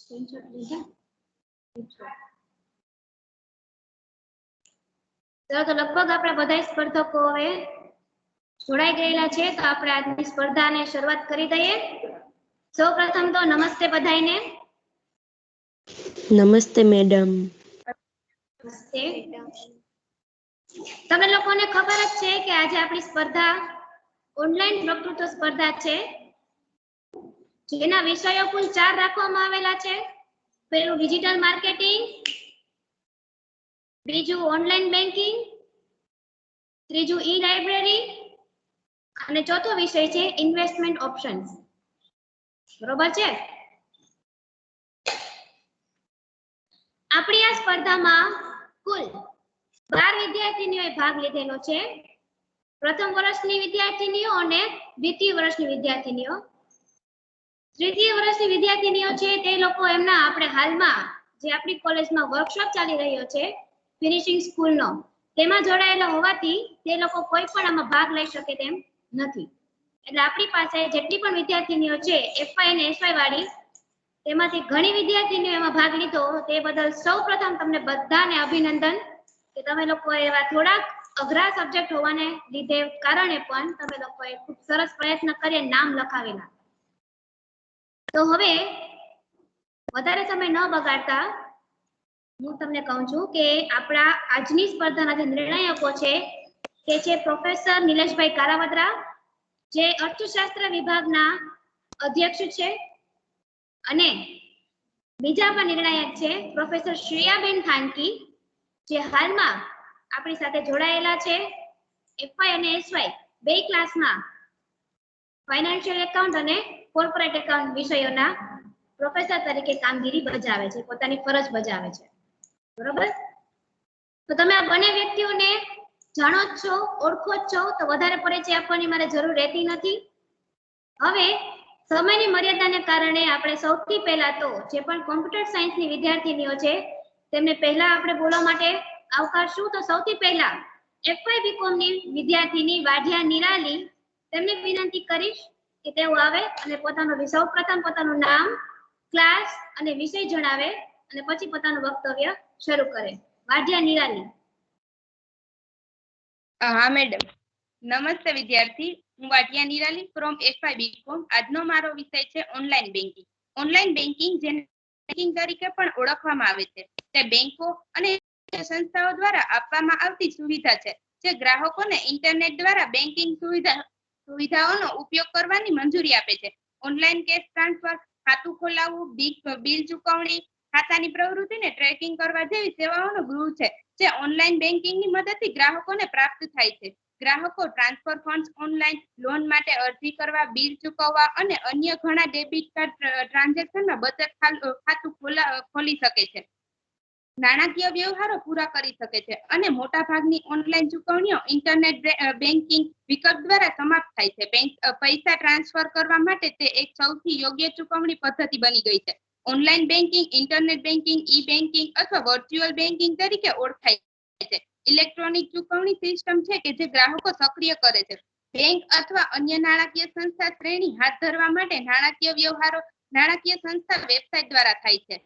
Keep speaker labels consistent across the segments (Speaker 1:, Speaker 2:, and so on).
Speaker 1: Screenshot લીધા તો લગભગ આપણા બધા સ્પર્ધકો હવે જોડાઈ ગયેલા છે તો આપણે આજની સ્પર્ધાને શરૂઆત કરી દઈએ સૌપ્રથમ તો નમસ્તે બધાઈને
Speaker 2: નમસ્તે મેડમ
Speaker 1: નમસ્તે તમે લોકોને ખબર જ છે કે આજે આપણી સ્પર્ધા ઓનલાઈન વક્તૃત્વ સ્પર્ધા છે જેના વિષયો કુલ 4 રાખવામાં આવેલા છે પહેલું ડિજિટલ માર્કેટિંગ બીજું ઓનલાઈન બેન્કિંગ ત્રીજું ઈ લાઇબ્રેરી અને ચોથો વિષય છે ઇન્વેસ્ટમેન્ટ ઓપ્શન્સ બરોબર છે આપણી આ સ્પર્ધામાં કુલ 12 વિદ્યાર્થીનીઓએ ભાગ લીધેલો છે પ્રથમ વર્ષની વિદ્યાર્થીનીઓ અને દ્વિતીય વર્ષની વિદ્યાર્થીનીઓ તૃતીય વર્ષની વિદ્યાર્થીનીઓ છે તે લોકો એમના આપણે હાલમાં જે આપણી કોલેજમાં વર્કશોપ ચાલી રહ્યો છે ફિનિશિંગ સ્કૂલનો તેમાં જોડાયેલા હોવાથી તે લોકો કોઈ પણ આમાં ભાગ લઈ શકે તેમ નથી એટલે આપણી પાસે જેટલી પણ વિદ્યાર્થીનીઓ છે એફવાય અને એસવાય વાળી તેમાંથી ઘણી વિદ્યાર્થીનીઓ એમાં ભાગ લીધો તે બદલ સૌપ્રથમ તમને બધાને અભિનંદન કે તમે લોકો એવા થોડાક અઘરા સબ્જેક્ટ હોવાને લીધે કારણે પણ તમે લોકોએ ખૂબ સરસ પ્રયત્ન કરી નામ લખાવેલા તો હવે વધારે સમય ન બગાડતા હું તમને કહું છું કે આપણા આજની સ્પર્ધાના જે નિર્ણાયકો છે તે છે પ્રોફેસર નિલેશભાઈ કારાવદરા જે અર્થશાસ્ત્ર વિભાગના અધ્યક્ષ છે અને બીજા પણ નિર્ણાયક છે પ્રોફેસર શ્રેયાબેન થાનકી જે હાલમાં આપણી સાથે જોડાયેલા છે એફવાય અને એસવાય બે ક્લાસમાં ફાઇનાન્શિયલ એકાઉન્ટ અને કોર્પોરેટ એકાઉન્ટ વિષયોના પ્રોફેસર તરીકે કામગીરી બજાવે છે પોતાની ફરજ બજાવે છે બરોબર તો તમે આ બંને વ્યક્તિઓને જાણો જ છો ઓળખો જ છો તો વધારે પરિચય આપવાની મારે જરૂર રહેતી નથી હવે સમયની મર્યાદાને કારણે આપણે સૌથી પહેલા તો જે પણ કોમ્પ્યુટર સાયન્સની વિદ્યાર્થીનીઓ છે તેમને પહેલા આપણે બોલવા માટે આવકારશું તો સૌથી પહેલા એફવાય બીકોમની વિદ્યાર્થીની વાઢિયા નિરાલી તેમને વિનંતી કરીશ કે તેઓ આવે અને સૌપ્રથમ પોતાનું નામ ક્લાસ અને વિષય જણાવે અને પછી પોતાનું વક્તવ્ય શરૂ કરે વાઢિયા નિરાલી
Speaker 3: હા મેડમ નમસ્તે વિદ્યાર્થી હું Vadhiya Nirali from FY BCom આજનો મારો વિષય છે ઓનલાઈન બેન્કિંગ જેને બેન્કિંગ તરીકે પણ ઓળખવામાં આવે છે તે બેંકો અને સંસ્થાઓ દ્વારા આપવામાં આવતી સુવિધા છે જે ગ્રાહકોને ઇન્ટરનેટ દ્વારા બેન્કિંગ સુવિધાઓનો ઉપયોગ કરવાની મંજૂરી આપે છે ઓનલાઈન કેશ ટ્રાન્સફર ખાતું ખોલાવવું બિલ ચૂકવણી ખાતાની પ્રવૃત્તિને ટ્રેકિંગ કરવા જેવી સેવાઓનો ગૃહ છે જે ઓનલાઈન બેન્કિંગની મદદથી ગ્રાહકોને પ્રાપ્ત થાય છે ગ્રાહકો ટ્રાન્સફર ફંડ્સ ઓનલાઈન લોન માટે અરજી કરવા બિલ ચૂકવવા અને અન્ય ઘણા ડેબિટ કાર્ડ ટ્રાન્ઝેક્શનમાં બચત ખાતું ખોલી શકે છે નાણાકીય વ્યવહારો પૂરા કરી શકે છે અને મોટા ભાગની ઓનલાઈન ચૂકવણીઓ ઇન્ટરનેટ બેન્કિંગ વિકલ્પ દ્વારા સમાપ્ત થાય છે પૈસા ટ્રાન્સફર કરવા માટે તે એક સૌથી યોગ્ય ચૂકવણી પદ્ધતિ બની ગઈ છે ઓનલાઈન બેન્કિંગ ઇન્ટરનેટ બેન્કિંગ ઈ બેન્કિંગ અથવા વર્ચ્યુઅલ બેન્કિંગ તરીકે ઓળખાય છે ઇલેક્ટ્રોનિક ચૂકવણી સિસ્ટમ છે કે જે ગ્રાહકો સક્રિય કરે છે બેંક અથવા અન્ય નાણાકીય સંસ્થા શ્રેણી હાથ ધરવા માટે નાણાકીય સંસ્થા વેબસાઇટ દ્વારા થાય છે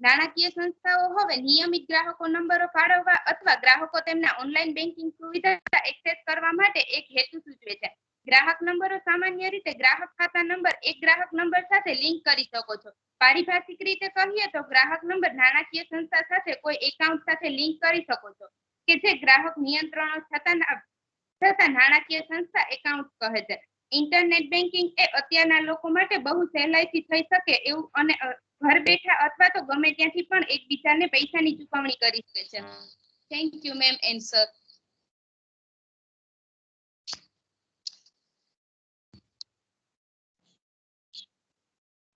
Speaker 3: નાણાકીય સંસ્થાઓ હવે નિયમિત ગ્રાહકો નંબરો ફાળવવા અથવા ગ્રાહકો તેમના ઓનલાઈન બેન્કિંગ સુવિધા એક્સેસ કરવા માટે એક હેતુ સૂચવે છે ગ્રાહક નંબરો સામાન્ય રીતે ગ્રાહક ખાતા નંબર એક ગ્રાહક નંબર સાથે લિંક કરી શકો છો પારિભાષિક રીતે કહીએ તો ગ્રાહક નંબર નાણાકીય સંસ્થા સાથે કોઈ એકાઉન્ટ સાથે લિંક કરી શકો છો કે જે ગ્રાહક નિયંત્રણો છતાં નાણાકીય સંસ્થા એકાઉન્ટ કહે છે ઇન્ટરનેટ બેન્કિંગ એ અત્યારના લોકો માટે બહુ સહેલાઈથી થઈ શકે એવું અને ઘર બેઠા અથવા તો ગમે ત્યાંથી પણ એકબીજાને પૈસાની ચૂકવણી કરી શકે છે thank you ma'am and sir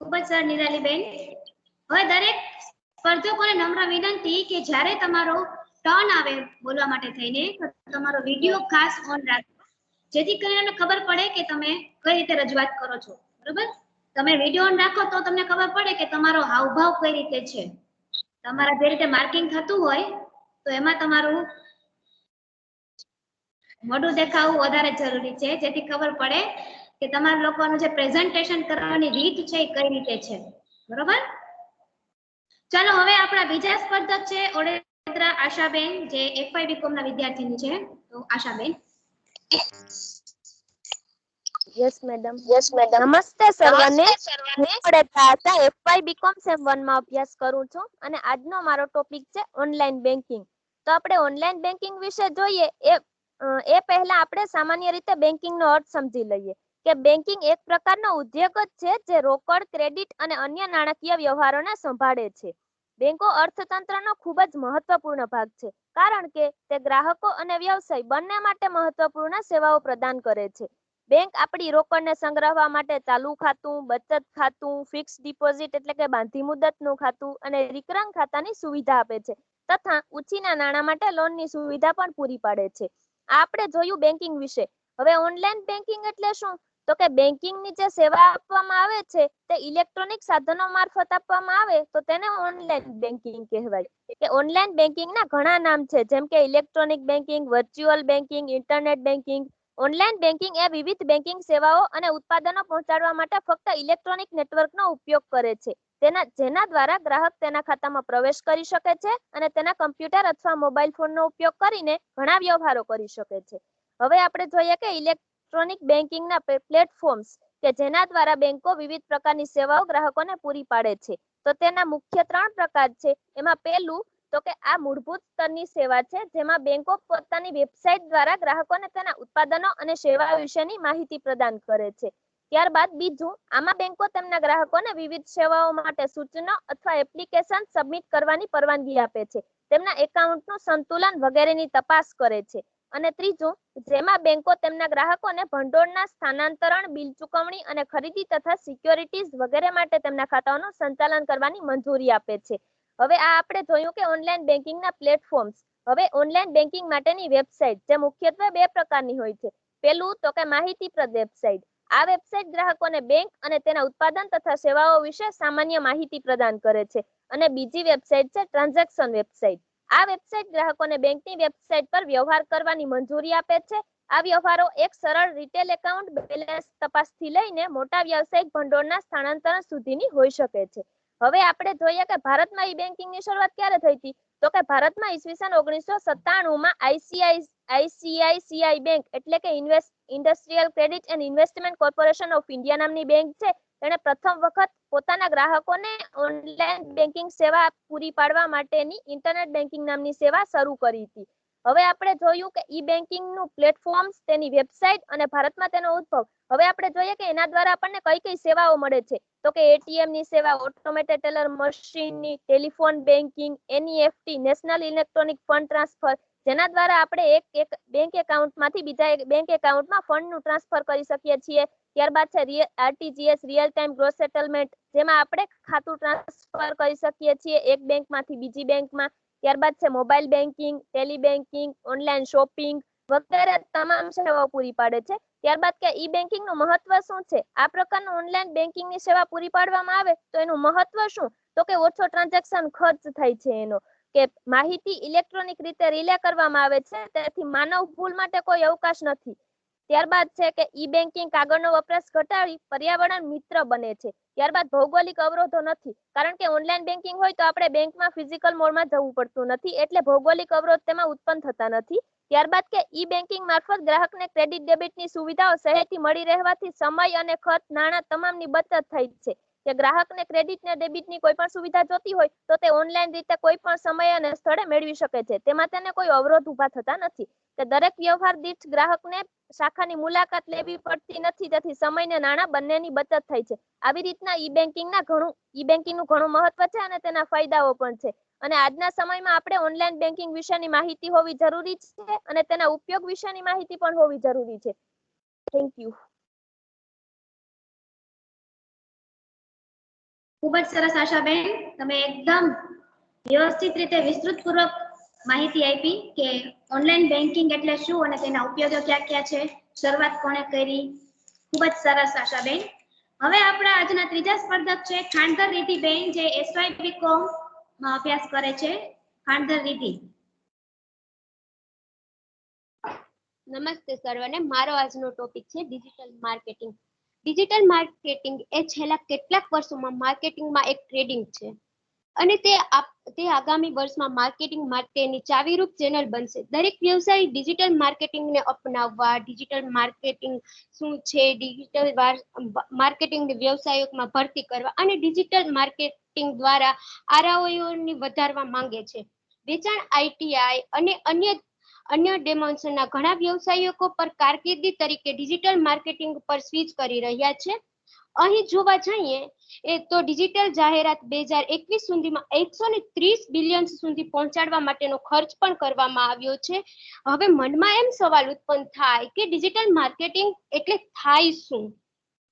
Speaker 1: ખૂબ જ સર નિરાલીબેન હવે દરેક સ્પર્ધકોને નમ્ર વિનંતી કે જ્યારે તમારો ટર્ન આવે બોલવા માટે થઈને તો તમારો વિડિયો ખાસ ઓન રાખો જેથી કરીને ખબર પડે કે તમે કઈ રીતે રજૂઆત કરો છો બરોબર તમે વિડિયો ઓન રાખો તો તમને ખબર પડે કે તમારો હાવભાવ કઈ રીતે છે તમારા જે રીતે માર્કિંગ થતું હોય તો એમાં તમારું મોઢું દેખાવું વધારે જરૂરી છે જેથી ખબર પડે કે તમારા લોકોનું જે પ્રેઝન્ટેશન કરવાની રીત છે એ કઈ રીતે છે બરોબર ચાલો હવે આપણા બીજા સ્પર્ધક છે ઓડેદરા આશાબેન, જે FY બીકોમ ના વિદ્યાર્થીની છે. તો આશાબેન.
Speaker 2: Yes madam. નમસ્તે સર્વને. હું ઓડેદરા આશા FY બીકોમ સેમ 1 માં અભ્યાસ કરું છું અને આજનો મારો ટોપિક છે ઓનલાઈન બેન્કિંગ. તો આપણે ઓનલાઈન બેન્કિંગ વિશે જોઈએ એ પહેલા આપણે સામાન્ય રીતે બેન્કિંગનો અર્થ સમજી લઈએ કે બેન્કિંગ એક પ્રકારનો ઉદ્યોગ જ છે જે રોકડ, ક્રેડિટ અને અન્ય નાણાકીય વ્યવહારોને સંભાળે છે. બેંકો અર્થતંત્રનો ખૂબ જ મહત્વપૂર્ણ ભાગ છે કારણ કે તે ગ્રાહકો અને વ્યવસાય બંને માટે મહત્વપૂર્ણ સેવાઓ પ્રદાન કરે છે. બેંક આપણી રોકડને સંગ્રહવા માટે ચાલુ ખાતું, બચત ખાતું, ફિક્સ ડિપોઝિટ એટલે કે બાંધી મુદતનું ખાતું અને રિકરંગ ખાતાની સુવિધા આપે છે તથા ઉછીના નાણાં માટે લોનની સુવિધા પણ પૂરી પાડે છે. આ આપણે જોયું બેન્કિંગ વિશે. હવે ઓનલાઈન બેન્કિંગ એટલે શું? તો કે બેન્કિંગની જે સેવા આપવામાં આવે છે તે ઇલેક્ટ્રોનિક સાધનો મારફત આપવામાં આવે તો તેને ઓનલાઈન બેન્કિંગ કહેવાય. કે ઓનલાઈન બેન્કિંગના ઘણા નામ છે, જેમ કે electronic banking, virtual banking, internet banking. Online banking એ વિવિધ બેન્કિંગ સેવાઓ અને ઉત્પાદનો પહોંચાડવા માટે ફક્ત ઇલેક્ટ્રોનિક નેટવર્કનો ઉપયોગ કરે છે. જેના દ્વારા ગ્રાહક તેના ખાતામાં પ્રવેશ કરી શકે છે અને તેના કમ્પ્યુટર અથવા મોબાઈલ ફોનનો ઉપયોગ કરીને ઘણા વ્યવહારો કરી શકે છે. હવે આપણે જોઈએ કે ઇલેક્ટ્રોનિક બેન્કિંગના પ્લેટફોર્મ્સ કે જેના દ્વારા બેંકો વિવિધ પ્રકારની સેવાઓ ગ્રાહકોને પૂરી પાડે છે. તો તેના મુખ્ય 3 પ્રકાર છે. એમાં પહેલું તો કે આ મૂળભૂત સ્તરની સેવા છે જેમાં બેંકો પોતાની વેબસાઇટ દ્વારા ગ્રાહકોને તેના ઉત્પાદનો અને સેવા વિશેની માહિતી પ્રદાન કરે છે. ત્યારબાદ બીજું, આમાં બેંકો તેમના ગ્રાહકોને વિવિધ સેવાઓ માટે સૂચનો અથવા એપ્લિકેશન સબમિટ કરવાની પરવાનગી આપે છે. તેમના એકાઉન્ટનું સંતુલન વગેરેની તપાસ કરે છે. અને ત્રીજું, જેમાં બેંકો તેમના ગ્રાહકોને ભંડોળના સ્થાનાંતરણ, બિલ ચૂકવણી અને ખરીદી તથા સિક્યોરિટીઝ વગેરે માટે તેમના ખાતાઓનું સંચાલન કરવાની મંજૂરી આપે છે. હવે આ આપણે જોયું કે ઓનલાઈન બેન્કિંગના પ્લેટફોર્મ્સ. હવે ઓનલાઈન બેન્કિંગ માટેની વેબસાઇટ, જે મુખ્યત્વે 2 પ્રકારની હોય છે. પેલું તો કે માહિતીપ્રદ વેબસાઇટ. આ વેબસાઇટ ગ્રાહકોને બેંક અને તેના ઉત્પાદન તથા સેવાઓ વિશે સામાન્ય માહિતી પ્રદાન કરે છે. અને બીજી વેબસાઇટ છે ટ્રાન્ઝેક્શન વેબસાઇટ. આ વેબસાઇટ ગ્રાહકોને બેંકની વેબસાઇટ પર વ્યવહાર કરવાની મંજૂરી આપે છે. આ વ્યવહારો એક સરળ રિટેલ એકાઉન્ટ બેલેન્સ તપાસથી લઈને મોટા વ્યવસાયિક ભંડોળના સ્થાનાંતરણ સુધીની હોઈ શકે છે. હવે આપણે જોઈએ કે ભારતમાં ઈ બેન્કિંગની શરૂઆત ક્યારે થઈ હતી? તો કે ભારતમાં ઈસવીસન 1997માં ICICI બેંક એટલે કે industrial credit and investment corporation of India નામની બેંક છે. તેણે પ્રથમ વખત પોતાના ગ્રાહકોને ઓનલાઈન બેન્કિંગ સેવા પૂરી પાડવા માટેની ઇન્ટરનેટ બેન્કિંગ નામની સેવા શરૂ કરી હતી. હવે આપણે જોયું કે ઈ બેન્કિંગનું પ્લેટફોર્મ્સ, તેની વેબસાઇટ અને ભારતમાં તેનો ઉદ્ભવ. હવે આપણે જોઈએ કે એના દ્વારા આપણને કઈ કઈ સેવાઓ મળે છે. તો કે એટીએમની સેવા, ઓટોમેટેડ ટેલર મશીનની, telephone banking, NEFT national electronic fund transfer, જેના દ્વારા આપણે એક બેંક એકાઉન્ટમાંથી બીજા એક બેંક એકાઉન્ટમાં ફંડનું ટ્રાન્સફર કરી શકીએ છીએ. ત્યારબાદ છે RTGS real time gross settlement, જેમાં આપણે ખાતું ટ્રાન્સફર કરી શકીએ છીએ એક બેંકમાંથી બીજી બેંકમાં. ત્યારબાદ છે mobile banking, Tally banking, online shopping વગેરે તમામ સેવાઓ પૂરી પાડે છે. ત્યારબાદ કે ઈ બેન્કિંગનું મહત્વ શું છે? આ પ્રકારનું ઓનલાઈન બેન્કિંગની સેવા પૂરી પાડવામાં આવે તો એનું મહત્વ શું? તો કે ઓછો ટ્રાન્ઝેક્શન ખર્ચ થાય છે એનો, કે માહિતી ઇલેક્ટ્રોનિક રીતે રિલે કરવામાં આવે છે, તેથી માનવ ભૂલ માટે કોઈ અવકાશ નથી. ત્યારબાદ છે કે ઈ બેન્કિંગ કાગળનો વપરાશ ઘટાડી પર્યાવરણ મિત્ર બને છે. ત્યારબાદ ભૌગોલિક અવરોધો નથી, કારણ કે ઓનલાઈન બેન્કિંગ હોય તો આપણે બેંકમાં ફિઝિકલ મોડમાં જવું પડતું નથી, એટલે ભૌગોલિક અવરોધ તેમાં ઉત્પન્ન થતા નથી. ત્યારબાદ કે ઈ બેન્કિંગ મારફત ગ્રાહકને ક્રેડિટ ડેબિટની સુવિધાઓ સહેજથી મળી રહેવાથી સમય અને ખર્ચ નાણાં તમામની બચત થાય છે. કે ગ્રાહકને ક્રેડિટ ને ડેબિટની કોઈ પણ સુવિધા જોતી હોય તો તે ઓનલાઈન રીતે કોઈ પણ સમય અને સ્થળે મેળવી શકે છે. તેમાં તેને કોઈ અવરોધ ઊભા થતા નથી. કે દરેક વ્યવહાર દીઠ ગ્રાહકને શાખાની મુલાકાત લેવી પડતી નથી, તેથી સમય અને નાણાં બંનેની બચત થાય છે. આવી રીતના ઈ બેન્કિંગનું ઘણું મહત્વ છે અને તેના ફાયદાઓ પણ છે. અને આજના સમયમાં આપણે ઓનલાઈન બેન્કિંગ વિશેની માહિતી હોવી જરૂરી છે અને તેના ઉપયોગ વિશેની માહિતી પણ હોવી જરૂરી છે. Thank you.
Speaker 1: ખૂબ જ સરસ આશાબેન, તમે એકદમ વ્યવસ્થિત રીતે વિસ્તૃતપૂર્વક માહિતી આપી કે ઓનલાઈન બેન્કિંગ એટલે શું અને તેના ઉપયોગો ક્યાં ક્યાં છે, શરૂઆત કોણે કરી. ખૂબ જ સરસ આશાબેન. હવે આપણા આજના ત્રીજા સ્પર્ધક છે ખાંડધર રિધિબેન, જે SY BCom માં અભ્યાસ કરે છે. ખાંડધર રિધિ.
Speaker 4: નમસ્તે સર્વને. મારો આજનો ટોપિક છે ડિજિટલ માર્કેટિંગ. ડિજિટલ માર્કેટિંગ એ છેલ્લા કેટલાક વર્ષોમાં માર્કેટિંગમાં એક ટ્રેડિંગ છે. અને તે આગામી વર્ષમાં માર્કેટિંગ માટેની ચાવીરૂપ ચેનલ બનશે. દરેક વ્યવસાય ડિજિટલ માર્કેટિંગને અપનાવવા, ડિજિટલ માર્કેટિંગ શું છે, ડિજિટલ માર્કેટિંગ વ્યવસાયોમાં ભરતી કરવા અને ડિજિટલ માર્કેટિંગ દ્વારા આરઓઆઈ વધારવા માંગે છે. વેચાણ આઈટીઆઈ અને અન્ય ડેમોન્સના ઘણા વ્યવસાયિકો પર કારકિર્દી તરીકે ડિજિટલ માર્કેટિંગ પર સ્વિચ કરી રહ્યા છે. અહીં જોવા જઈએ તો ડિજિટલ જાહેરાત 2021 સુધીમાં 130 બિલિયન સુધી પહોંચાડવા માટેનો ખર્ચ પણ કરવામાં આવ્યો છે. હવે મનમાં એમ સવાલ ઉત્પન્ન થાય કે ડિજિટલ માર્કેટિંગ એટલે થાય શું?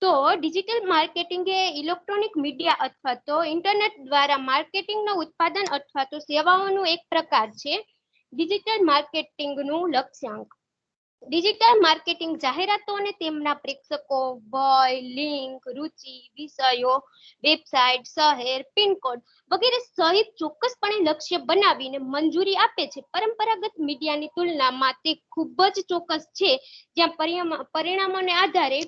Speaker 4: તો ડિજિટલ માર્કેટિંગ એ ઇલેક્ટ્રોનિક મીડિયા અથવા તો ઇન્ટરનેટ દ્વારા માર્કેટિંગનું ઉત્પાદન અથવા તો સેવાઓનું એક પ્રકાર છે. ડિજિટલ માર્કેટિંગનું લક્ષ્યાંક. ડિજિટલ માર્કેટિંગ જાહેરાતો અને તેમના પ્રેક્ષકો, વય, લિંક, રુચિ, વિષયો, વેબસાઇટ, શહેર, પિનકોડ વગેરે સહિત ચોક્કસપણે લક્ષ્ય બનાવીને મંજૂરી આપે છે. પરંપરાગત મીડિયાની તુલનામાં તે ખૂબ જ ચોક્કસ છે, જ્યાં પરિણામોને આધારે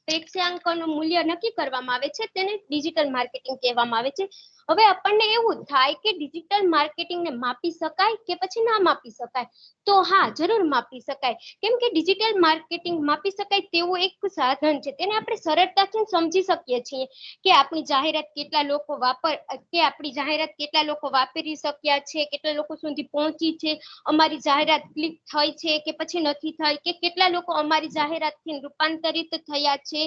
Speaker 4: પ્રેક્ષાંકોનું મૂલ્ય નક્કી કરવામાં આવે છે. તેને ડિજિટલ માર્કેટિંગ કહેવામાં આવે છે. હવે આપણને એવું થાય કે ડિજિટલ માર્કેટિંગને માપી શકાય કે પછી ના માપી શકાય? તો હા, જરૂર માપી શકાય. કેમ કે ડિજિટલ માર્કેટિંગ માપી શકાય તેવું એક સાધન છે. તેને આપણે સરળતાથી સમજી શકીએ છીએ કે આપણી જાહેરાત કેટલા લોકો વાપરી શક્યા છે, કેટલા લોકો સુધી પહોંચી છે, અમારી જાહેરાત ક્લિક થઈ છે કે પછી નથી થઈ, કે કેટલા લોકો અમારી જાહેરાતથી રૂપાંતરિત થયા છે,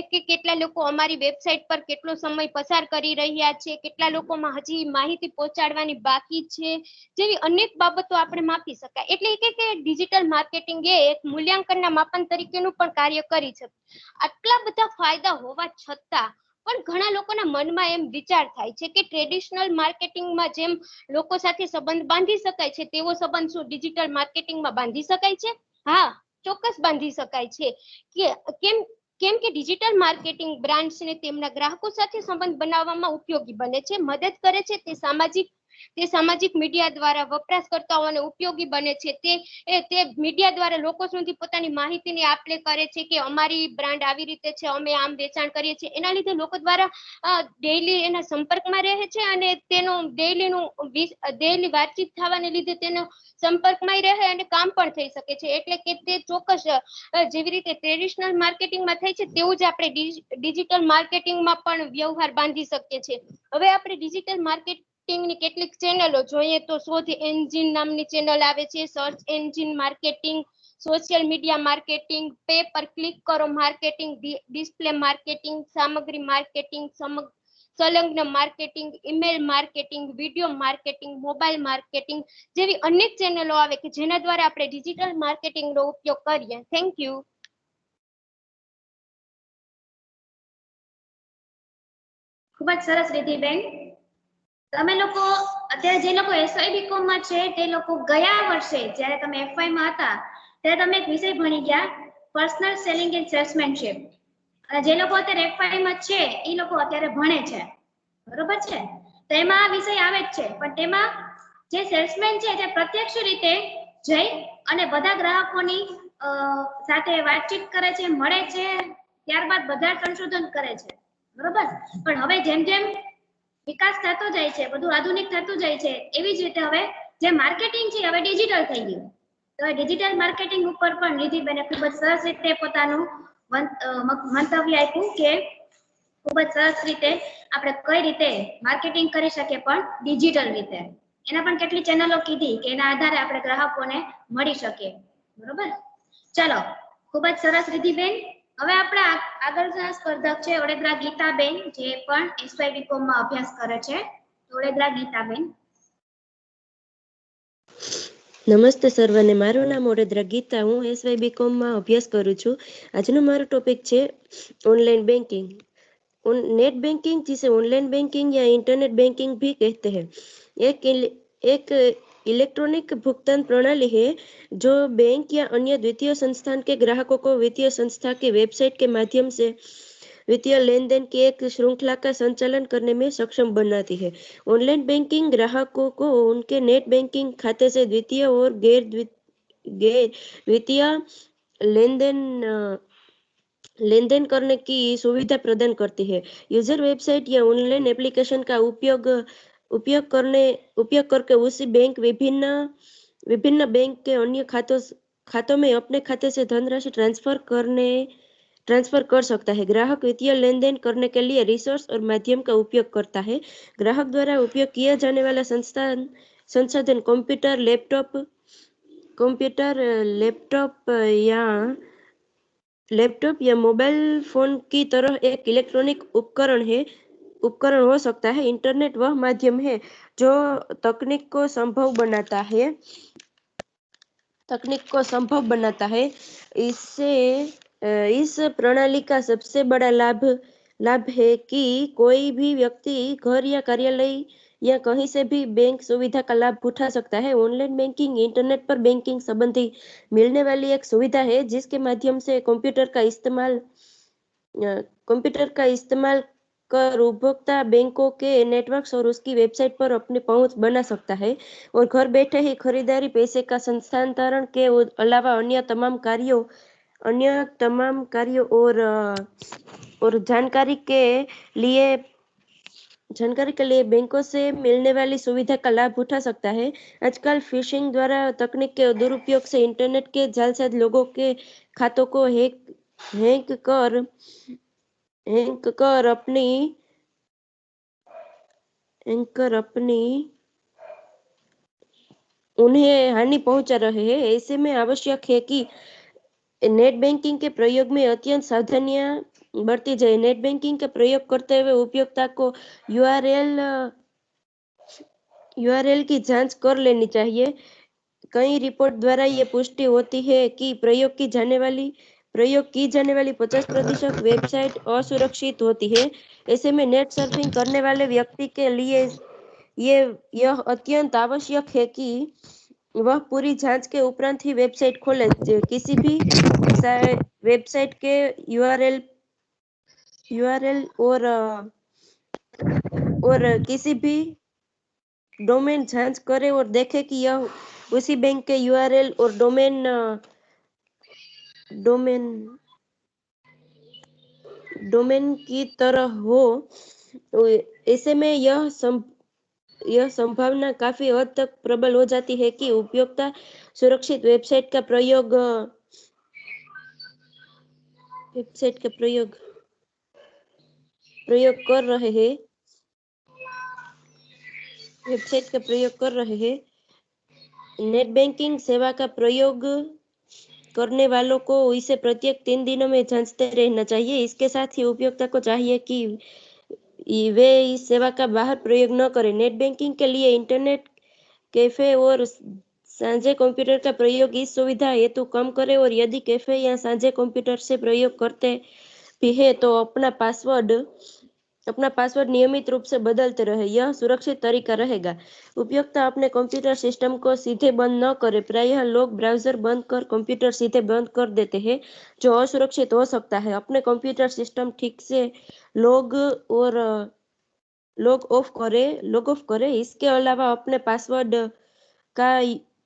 Speaker 4: કે કેટલા લોકો અમારી વેબસાઇટ પર કેટલો સમય પસાર કરી રહ્યા છે, કેટલા લોકોમાં હજી માહિતી પહોંચાડવાની બાકી છે, જેવી અનેક બાબતો આપણે માપી શકાય. એટલે કે ડિજિટલ માર્કેટિંગ એ એક મૂલ્યાંકનના માપન તરીકેનું પણ કાર્ય કરી છે. આટલા બધા ફાયદા હોવા છતાં પણ ઘણા લોકોના મનમાં એમ વિચાર થાય છે કે ટ્રેડિશનલ માર્કેટિંગમાં જેમ લોકો સાથે સંબંધ બાંધી શકાય છે, તેવો સંબંધ શું ડિજિટલ માર્કેટિંગમાં બાંધી શકાય છે? હા, ચોક્કસ બાંધી શકાય છે. કેમ કે ડિજિટલ માર્કેટિંગ બ્રાન્ડ્સને તેમના ગ્રાહકો સાથે સંબંધ બનાવવામાં ઉપયોગી બને છે, મદદ કરે છે. તે સામાજિક મીડિયા દ્વારા વપરાશકર્તાઓને ઉપયોગી બને છે. તે મીડિયા દ્વારા લોકો સુધી પોતાની માહિતીની આપ-લે કરે છે કે અમારી બ્રાન્ડ આવી રીતે છે, અમે આમ વેચાણ કરીએ છીએ. એના લીધે લોકો દ્વારા ડેઈલી એના સંપર્કમાં રહે છે અને તેનો ડેઈલી વાતચીત થવાને લીધે તેનો સંપર્કમાં રહે અને કામ પણ થઈ શકે છે. એટલે કે તે ચોક્કસ જેવી રીતે ટ્રેડિશનલ માર્કેટિંગમાં થાય છે તેવું જ આપણે ડિજિટલ માર્કેટિંગમાં પણ વ્યવહાર બાંધી શકીએ છીએ. હવે આપણે ડિજિટલ માર્કેટિંગની કેટલીક ચેનલો જોઈએ તો શોધ એન્જિન નામની ચેનલ આવે છે, search engine marketing, social media marketing, pay પર ક્લિક કરો માર્કેટિંગ, ડિસ્પ્લે માર્કેટિંગ, સામગ્રી માર્કેટિંગ, સંલગ્ન marketing, email marketing, video marketing, mobile marketing જેવી અનેક ચેનલો આવે કે જેના દ્વારા આપણે ડિજિટલ માર્કેટિંગનો ઉપયોગ કરીએ. Thank you.
Speaker 1: ખૂબ જ સરસ રિદ્ધિબેન. તમે લોકો અત્યારે જે લોકો એસવાય બીકોમ માં છે તે લોકો ગયા વર્ષે જ્યારે તમે એફવાય માં હતા ત્યારે તમે એક વિષય ભણી ગયા, પર્સનલ સેલિંગ એન્ડ સેલ્સમેનશિપ. અને જે લોકો અત્યારે એફવાય માં છે એ લોકો અત્યારે ભણે છે, બરોબર છે? તો એમાં આ વિષય આવે જ છે, પણ તેમાં જે સેલ્સમેન છે તે પ્રત્યક્ષ રીતે જઈ અને બધા ગ્રાહકોની સાથે વાતચીત કરે છે, મળે છે, ત્યારબાદ બજાર સંશોધન કરે છે, બરોબર? પણ હવે જેમ જેમ વિકાસ થતો જાય છે, બધું આધુનિક થતું જાય છે, એવી જ રીતે હવે જે માર્કેટિંગ છે હવે ડિજિટલ થઈ ગયું. તો ડિજિટલ માર્કેટિંગ ઉપર પણ નિધિબેને ખૂબ જ સરસ રીતે પોતાનું મંતવ્ય આપ્યું કે ખૂબ જ સરસ રીતે આપણે કઈ રીતે માર્કેટિંગ કરી શકીએ પણ ડિજિટલ રીતે. એના પણ કેટલી ચેનલો કીધી કે એના આધારે આપણે ગ્રાહકોને મળી શકીએ, બરોબર? ચલો, ખૂબ જ સરસ રિદ્ધિબેન. હવે આપણે આગળના સ્પર્ધક છે વડોદરા ગીતાબેન, જે પણ એસવાય બીકોમ માં અભ્યાસ કરે છે. વડોદરા ગીતાબેન.
Speaker 5: નમસ્તે સર્વને, મારું નામ વડોદરા ગીતા, હું એસવાય બીકોમમાં અભ્યાસ કરું છું. આજનો મારો ટોપિક છે ऑनलाइन बैंकिंग। नेट बैंकिंग जिसे ऑनलाइन बैंकिंग या इंटरनेट बैंकिंग भी कहते हैं, एक इलेक्ट्रॉनिक भुगतान प्रणाली है जो बैंक या अन्य वित्तीय संस्थान के ग्राहकों को वित्तीय संस्था की वेबसाइट के माध्यम से वित्तीय लेन देन की एक श्रृंखला का संचालन करने में सक्षम बनाती है। ऑनलाइन बैंकिंग ग्राहकों को उनके नेट बैंकिंग खाते से द्वितीय और गैर वित्तीय लेन देन करने की सुविधा प्रदान करती है। यूजर वेबसाइट या ऑनलाइन एप्लीकेशन का उपयोग उपयोग करके उसी बैंक विभिन्न बैंक के अन्य खातों में अपने खाते से धनराशि ट्रांसफर कर सकता है। ग्राहक वित्तीय लेन देन करने के लिए रिसोर्स और माध्यम का उपयोग करता है। ग्राहक द्वारा उपयोग किया जाने वाला संसाधन लैपटॉप या मोबाइल फोन की तरह एक इलेक्ट्रॉनिक उपकरण हो सकता है। इंटरनेट वह माध्यम है जो तकनीक को संभव बनाता है। इस प्रणाली का सबसे बड़ा लाभ है कि कोई भी व्यक्ति घर या कार्यालय या कहीं से भी बैंक सुविधा का लाभ उठा सकता है। ऑनलाइन बैंकिंग इंटरनेट पर बैंकिंग संबंधी मिलने वाली एक सुविधा है जिसके माध्यम से कंप्यूटर का इस्तेमाल कर उपभोक्ता बैंकों के नेटवर्क्स और उसकी वेबसाइट पर अपनी पहुंच बना सकता है और घर बैठे ही खरीदारी, पैसे का स्थानांतरण के अलावा अन्य तमाम कार्यों और जानकारी के लिए बैंकों से मिलने वाली सुविधा का लाभ उठा सकता है। आजकल फिशिंग द्वारा तकनीक के दुरुपयोग से इंटरनेट के जालसाज लोगों के खातों को हैक कर उन्हें हानि पहुंचा रहे हैं। ऐसे में आवश्यक है कि नेट बैंकिंग के प्रयोग में अत्यंत सावधानियां बरती जाए। नेट बैंकिंग का प्रयोग करते हुए उपयोक्ता को यूआरएल की जांच कर लेनी चाहिए। कई रिपोर्ट द्वारा ये पुष्टि होती है कि प्रयोग की जाने वाली 50% वेबसाइट असुरक्षित होती है। ऐसे में नेट सर्फिंग करने वाले व्यक्ति के लिए यह अत्यंत आवश्यक है कि वह पूरी जांच के उपरांत ही वेबसाइट खोले। किसी भी वेबसाइट के यूआरएल और किसी भी डोमेन जांच करे और देखे कि यह उसी बैंक के यूआरएल और डोमेन की तरह हो। ऐसे में यह संभावना काफी हद तक प्रबल हो जाती है कि उपयोक्ता सुरक्षित वेबसाइट का प्रयोग कर रहे हैं। नेट बैंकिंग सेवा का प्रयोग करने वालों को इसे प्रत्येक 3 दिनों में जांचते रहना चाहिए। इसके साथ ही उपयोक्ता को चाहिए कि वे इस सेवा का बाहर प्रयोग न करें। नेट बैंकिंग के लिए इंटरनेट कैफे और साझे कंप्यूटर का प्रयोग इस सुविधा हेतु कम करें और यदि कैफे या साझे कंप्यूटर से प्रयोग करते भी है तो अपना पासवर्ड नियमित रूप से बदलते रहे। यह सुरक्षित तरीका रहेगा। उपयोक्ता अपने कंप्यूटर सिस्टम को सीधे बंद न करे। प्रायः लोग ब्राउजर बंद कर कंप्यूटर सीधे बंद कर देते हैं जो असुरक्षित हो सकता है। अपने कंप्यूटर सिस्टम ठीक से लॉग ऑफ करे। इसके अलावा अपने पासवर्ड का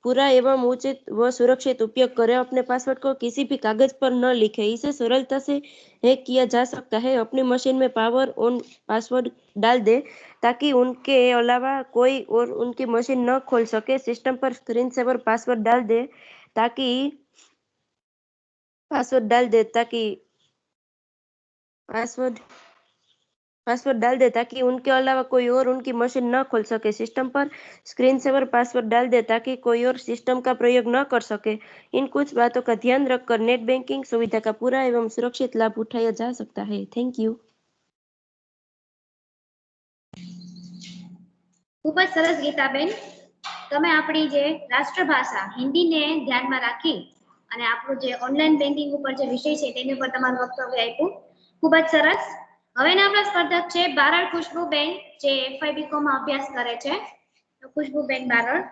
Speaker 5: पूरा एवं उचित व सुरक्षित उपयोग करें। अपने पासवर्ड को किसी भी कागज पर न लिखें। इसे सरलता से हैक किया जा सकता है। अपनी मशीन में पावर ऑन पासवर्ड डाल दें ताकि उनके अलावा कोई और उनकी मशीन न खोल सके। सिस्टम पर स्क्रीन सेवर पासवर्ड डाल दें ताकि उनके अलावा कोई और उनकी मशीन न खोल सके। सिस्टम पर स्क्रीन सेवर पासवर्ड डाल दे ताकि कोई और सिस्टम का प्रयोग न कर सके। इन कुछ बातों का ध्यान रखकर नेट बैंकिंग सुविधा का पूरा एवं सुरक्षित लाभ उठाया जा सकता है। Thank you.
Speaker 1: ખૂબ જ સરસ ગીતાબેન, તમે આપણી જે રાષ્ટ્રભાષા હિન્દીને ધ્યાનમાં રાખી અને આપણું જે ઓનલાઈન બેન્કિંગ ઉપર જે વિષય છે તેની ઉપર તમારું વક્તવ્ય આપ્યું, ખૂબ જ સરસ। હવેના આપણા સ્પર્ધક છે બારડ ખુશ્બુબેન, જે FY BCom માં અભ્યાસ કરે છે। તો ખુશ્બુબેન બારડ।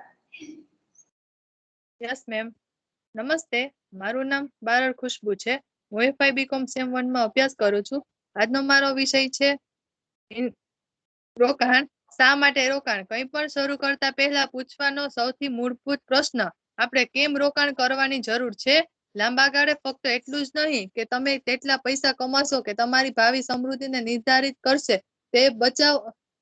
Speaker 6: યસ મેમ, નમસ્તે, મારું નામ બારડ ખુશ્બુ છે। હું FY BCom સેમ 1 માં અભ્યાસ કરું છું। આજનો મારો વિષય છે રોકાણ। શા માટે રોકાણ? કંઈ પણ શરૂ કરતા પહેલા પૂછવાનો સૌથી મૂળભૂત પ્રશ્ન, આપણે કેમ રોકાણ કરવાની જરૂર છે? લાંબા ગાળે ફક્ત એટલું જ નહીં કે તમે તેટલા પૈસા કમાશો કે તમારી ભાવિ સમૃદ્ધિને નિર્ધારિત કરશે, તે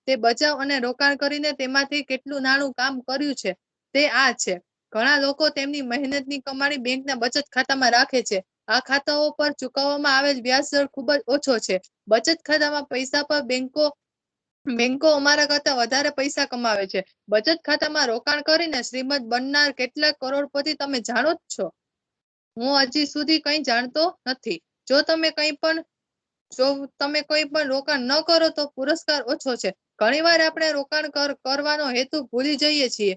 Speaker 6: તે બચાવ અને રોકાણ કરીને તેમાંથી કેટલું નાણું કામ કર્યું છે તે આ છે. ઘણા લોકો તેમની મહેનતની કમાણી બેંકના બચત ખાતામાં રાખે છે. આ ખાતાઓ પર ચૂકવવામાં આવેલ વ્યાજ દર ખૂબ જ ઓછો છે. બચત ખાતામાં પૈસા પર બેંકો અમારા કરતા વધારે પૈસા કમાવે છે. બચત ખાતામાં રોકાણ કરીને શ્રીમંત બનનાર કેટલાક કરોડપતિ તમે જાણો જ છો? હું હજી સુધી કંઈ જાણતો નથી. જો તમે કંઈ પણ રોકાણ ન કરો તો પુરસ્કાર ઓછો છે. ઘણીવાર આપણે રોકાણ કરવાનો હેતુ ભૂલી જઈએ છીએ.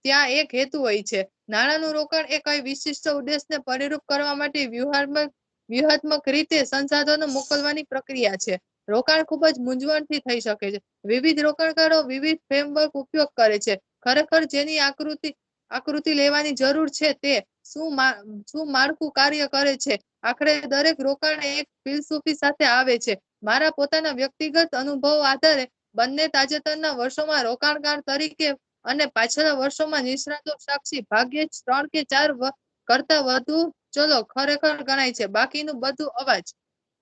Speaker 6: ત્યાં એક હેતુ હોય છે. નાણાંનું રોકાણ એ કોઈ વિશિષ્ટ ઉદ્દેશને પરિરૂપ કરવા માટે વ્યૂહાત્મક રીતે સંસાધનો મોકલવાની પ્રક્રિયા છે. રોકાણ ખૂબ જ મૂંઝવણથી થઈ શકે છે. વિવિધ રોકાણકારો વિવિધ ફ્રેમવર્ક ઉપયોગ કરે છે. ખરેખર જેની આકૃતિ લેવાની જરૂર છે તે શું માળખું કાર્ય કરે છે. આખરે દરેક રોકાણ એક ફિલસૂફી સાથે આવે છે. મારા પોતાના વ્યક્તિગત અનુભવો આધારે બંને તાજેતરના વર્ષોમાં રોકાણકાર તરીકે અને પાછલા વર્ષોમાં નિષ્ણાતો સાક્ષી ભાગ્યે જ 3 કે 4 કરતા વધુ ચલો ખરેખર ગણાય છે. બાકીનું બધું અવાજ.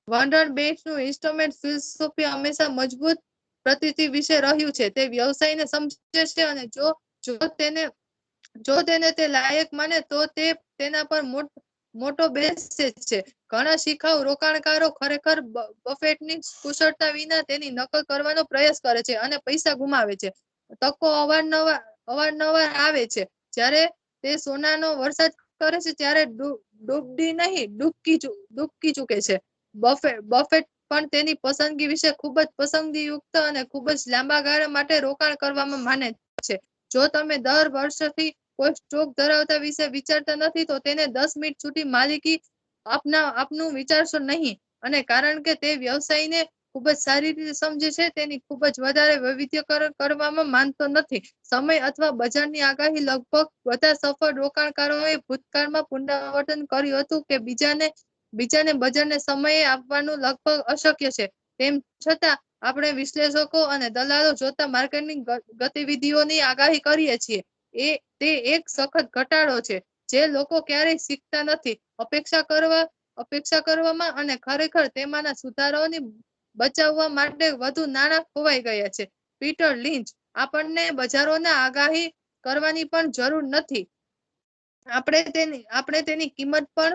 Speaker 6: વોરન બફેટનું ઇન્વેસ્ટમેન્ટ ફિલસૂફી હંમેશા મજબૂત પ્રતીતિ વિશે રહ્યું છે. તે વ્યવસાયને સમજે છે અને જો તેને તે લાયક માને તો તે તેના પર મોટો બેસે છે. ઘણા શિખાઉ રોકાણકારો ખરેખર બફેટની કુશળતા વિના તેની નકલ કરવાનો પ્રયાસ કરે છે અને પૈસા ગુમાવે છે. તકો અવારનવાર આવે છે. જ્યારે તે સોનાનો વરસાદ કરે છે ત્યારે ડૂબકી ચૂકે છે. બફેટ પણ તેની પસંદગી વિશે ખૂબ જ પસંદગીયુક્ત અને ખૂબ જ લાંબા ગાળા માટે રોકાણ કરવામાં માને છે. જો તમે દર વર્ષથી કોઈ સ્ટોક ધરાવતા વિશે વિચારતા નથી તો તેને 10 મિનિટ સુધી માલિકી આપનું વિચારશો નહીં. અને કારણ કે તે વ્યવસાયને ખૂબ જ સારી રીતે સમજે છે, તેની ખૂબ જ વધારે વૈવિધ્યકરણ કરવામાં માનતો નથી. સમય અથવા બજારની આગાહી લગભગ બધા સફળ રોકાણકારોએ ભૂતકાળમાં પુનરાવર્તન કર્યું હતું કે બીજાને બજારને સમય આપવાનું લગભગ અશક્ય છે. તેમ છતાં આપણે વિશ્લેષકો અને દલાલો જોતા માર્કેટની ગતિવિધિઓની આગાહી કરીએ છીએ. તે એક સખત ઘટાડો છે જે લોકો ક્યારેય શીખતા નથી. અપેક્ષા કરવામાં અને ખરેખર તેમાંના સુધારાઓને બચાવવા માટે વધુ નાણાં ખોવાઈ ગયા છે. પીટર લિંચ. આપણને બજારોના આગાહી કરવાની પણ જરૂર નથી. આપણે તેની કિંમત પણ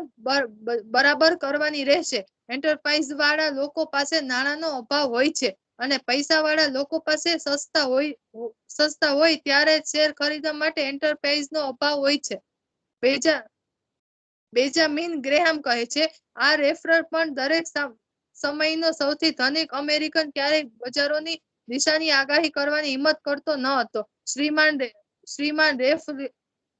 Speaker 6: બરાબર કરવાની રહેશે. એન્ટરપ્રાઇઝ વાળા લોકો પાસે નાણાંનો અભાવ હોય છે અને પૈસાવાળા લોકો પાસે સસ્તા હોય ત્યારે શેર ખરીદવા માટે એન્ટરપ્રાઇઝનો અભાવ હોય છે. બેન્જામિન ગ્રેહામ કહે છે, આ રેફરર પણ દરેક સમયનો સૌથી ધનિક અમેરિકન ક્યારેય બજારોની દિશાની આગાહી કરવાની હિંમત કરતો ન હતો. શ્રીમાન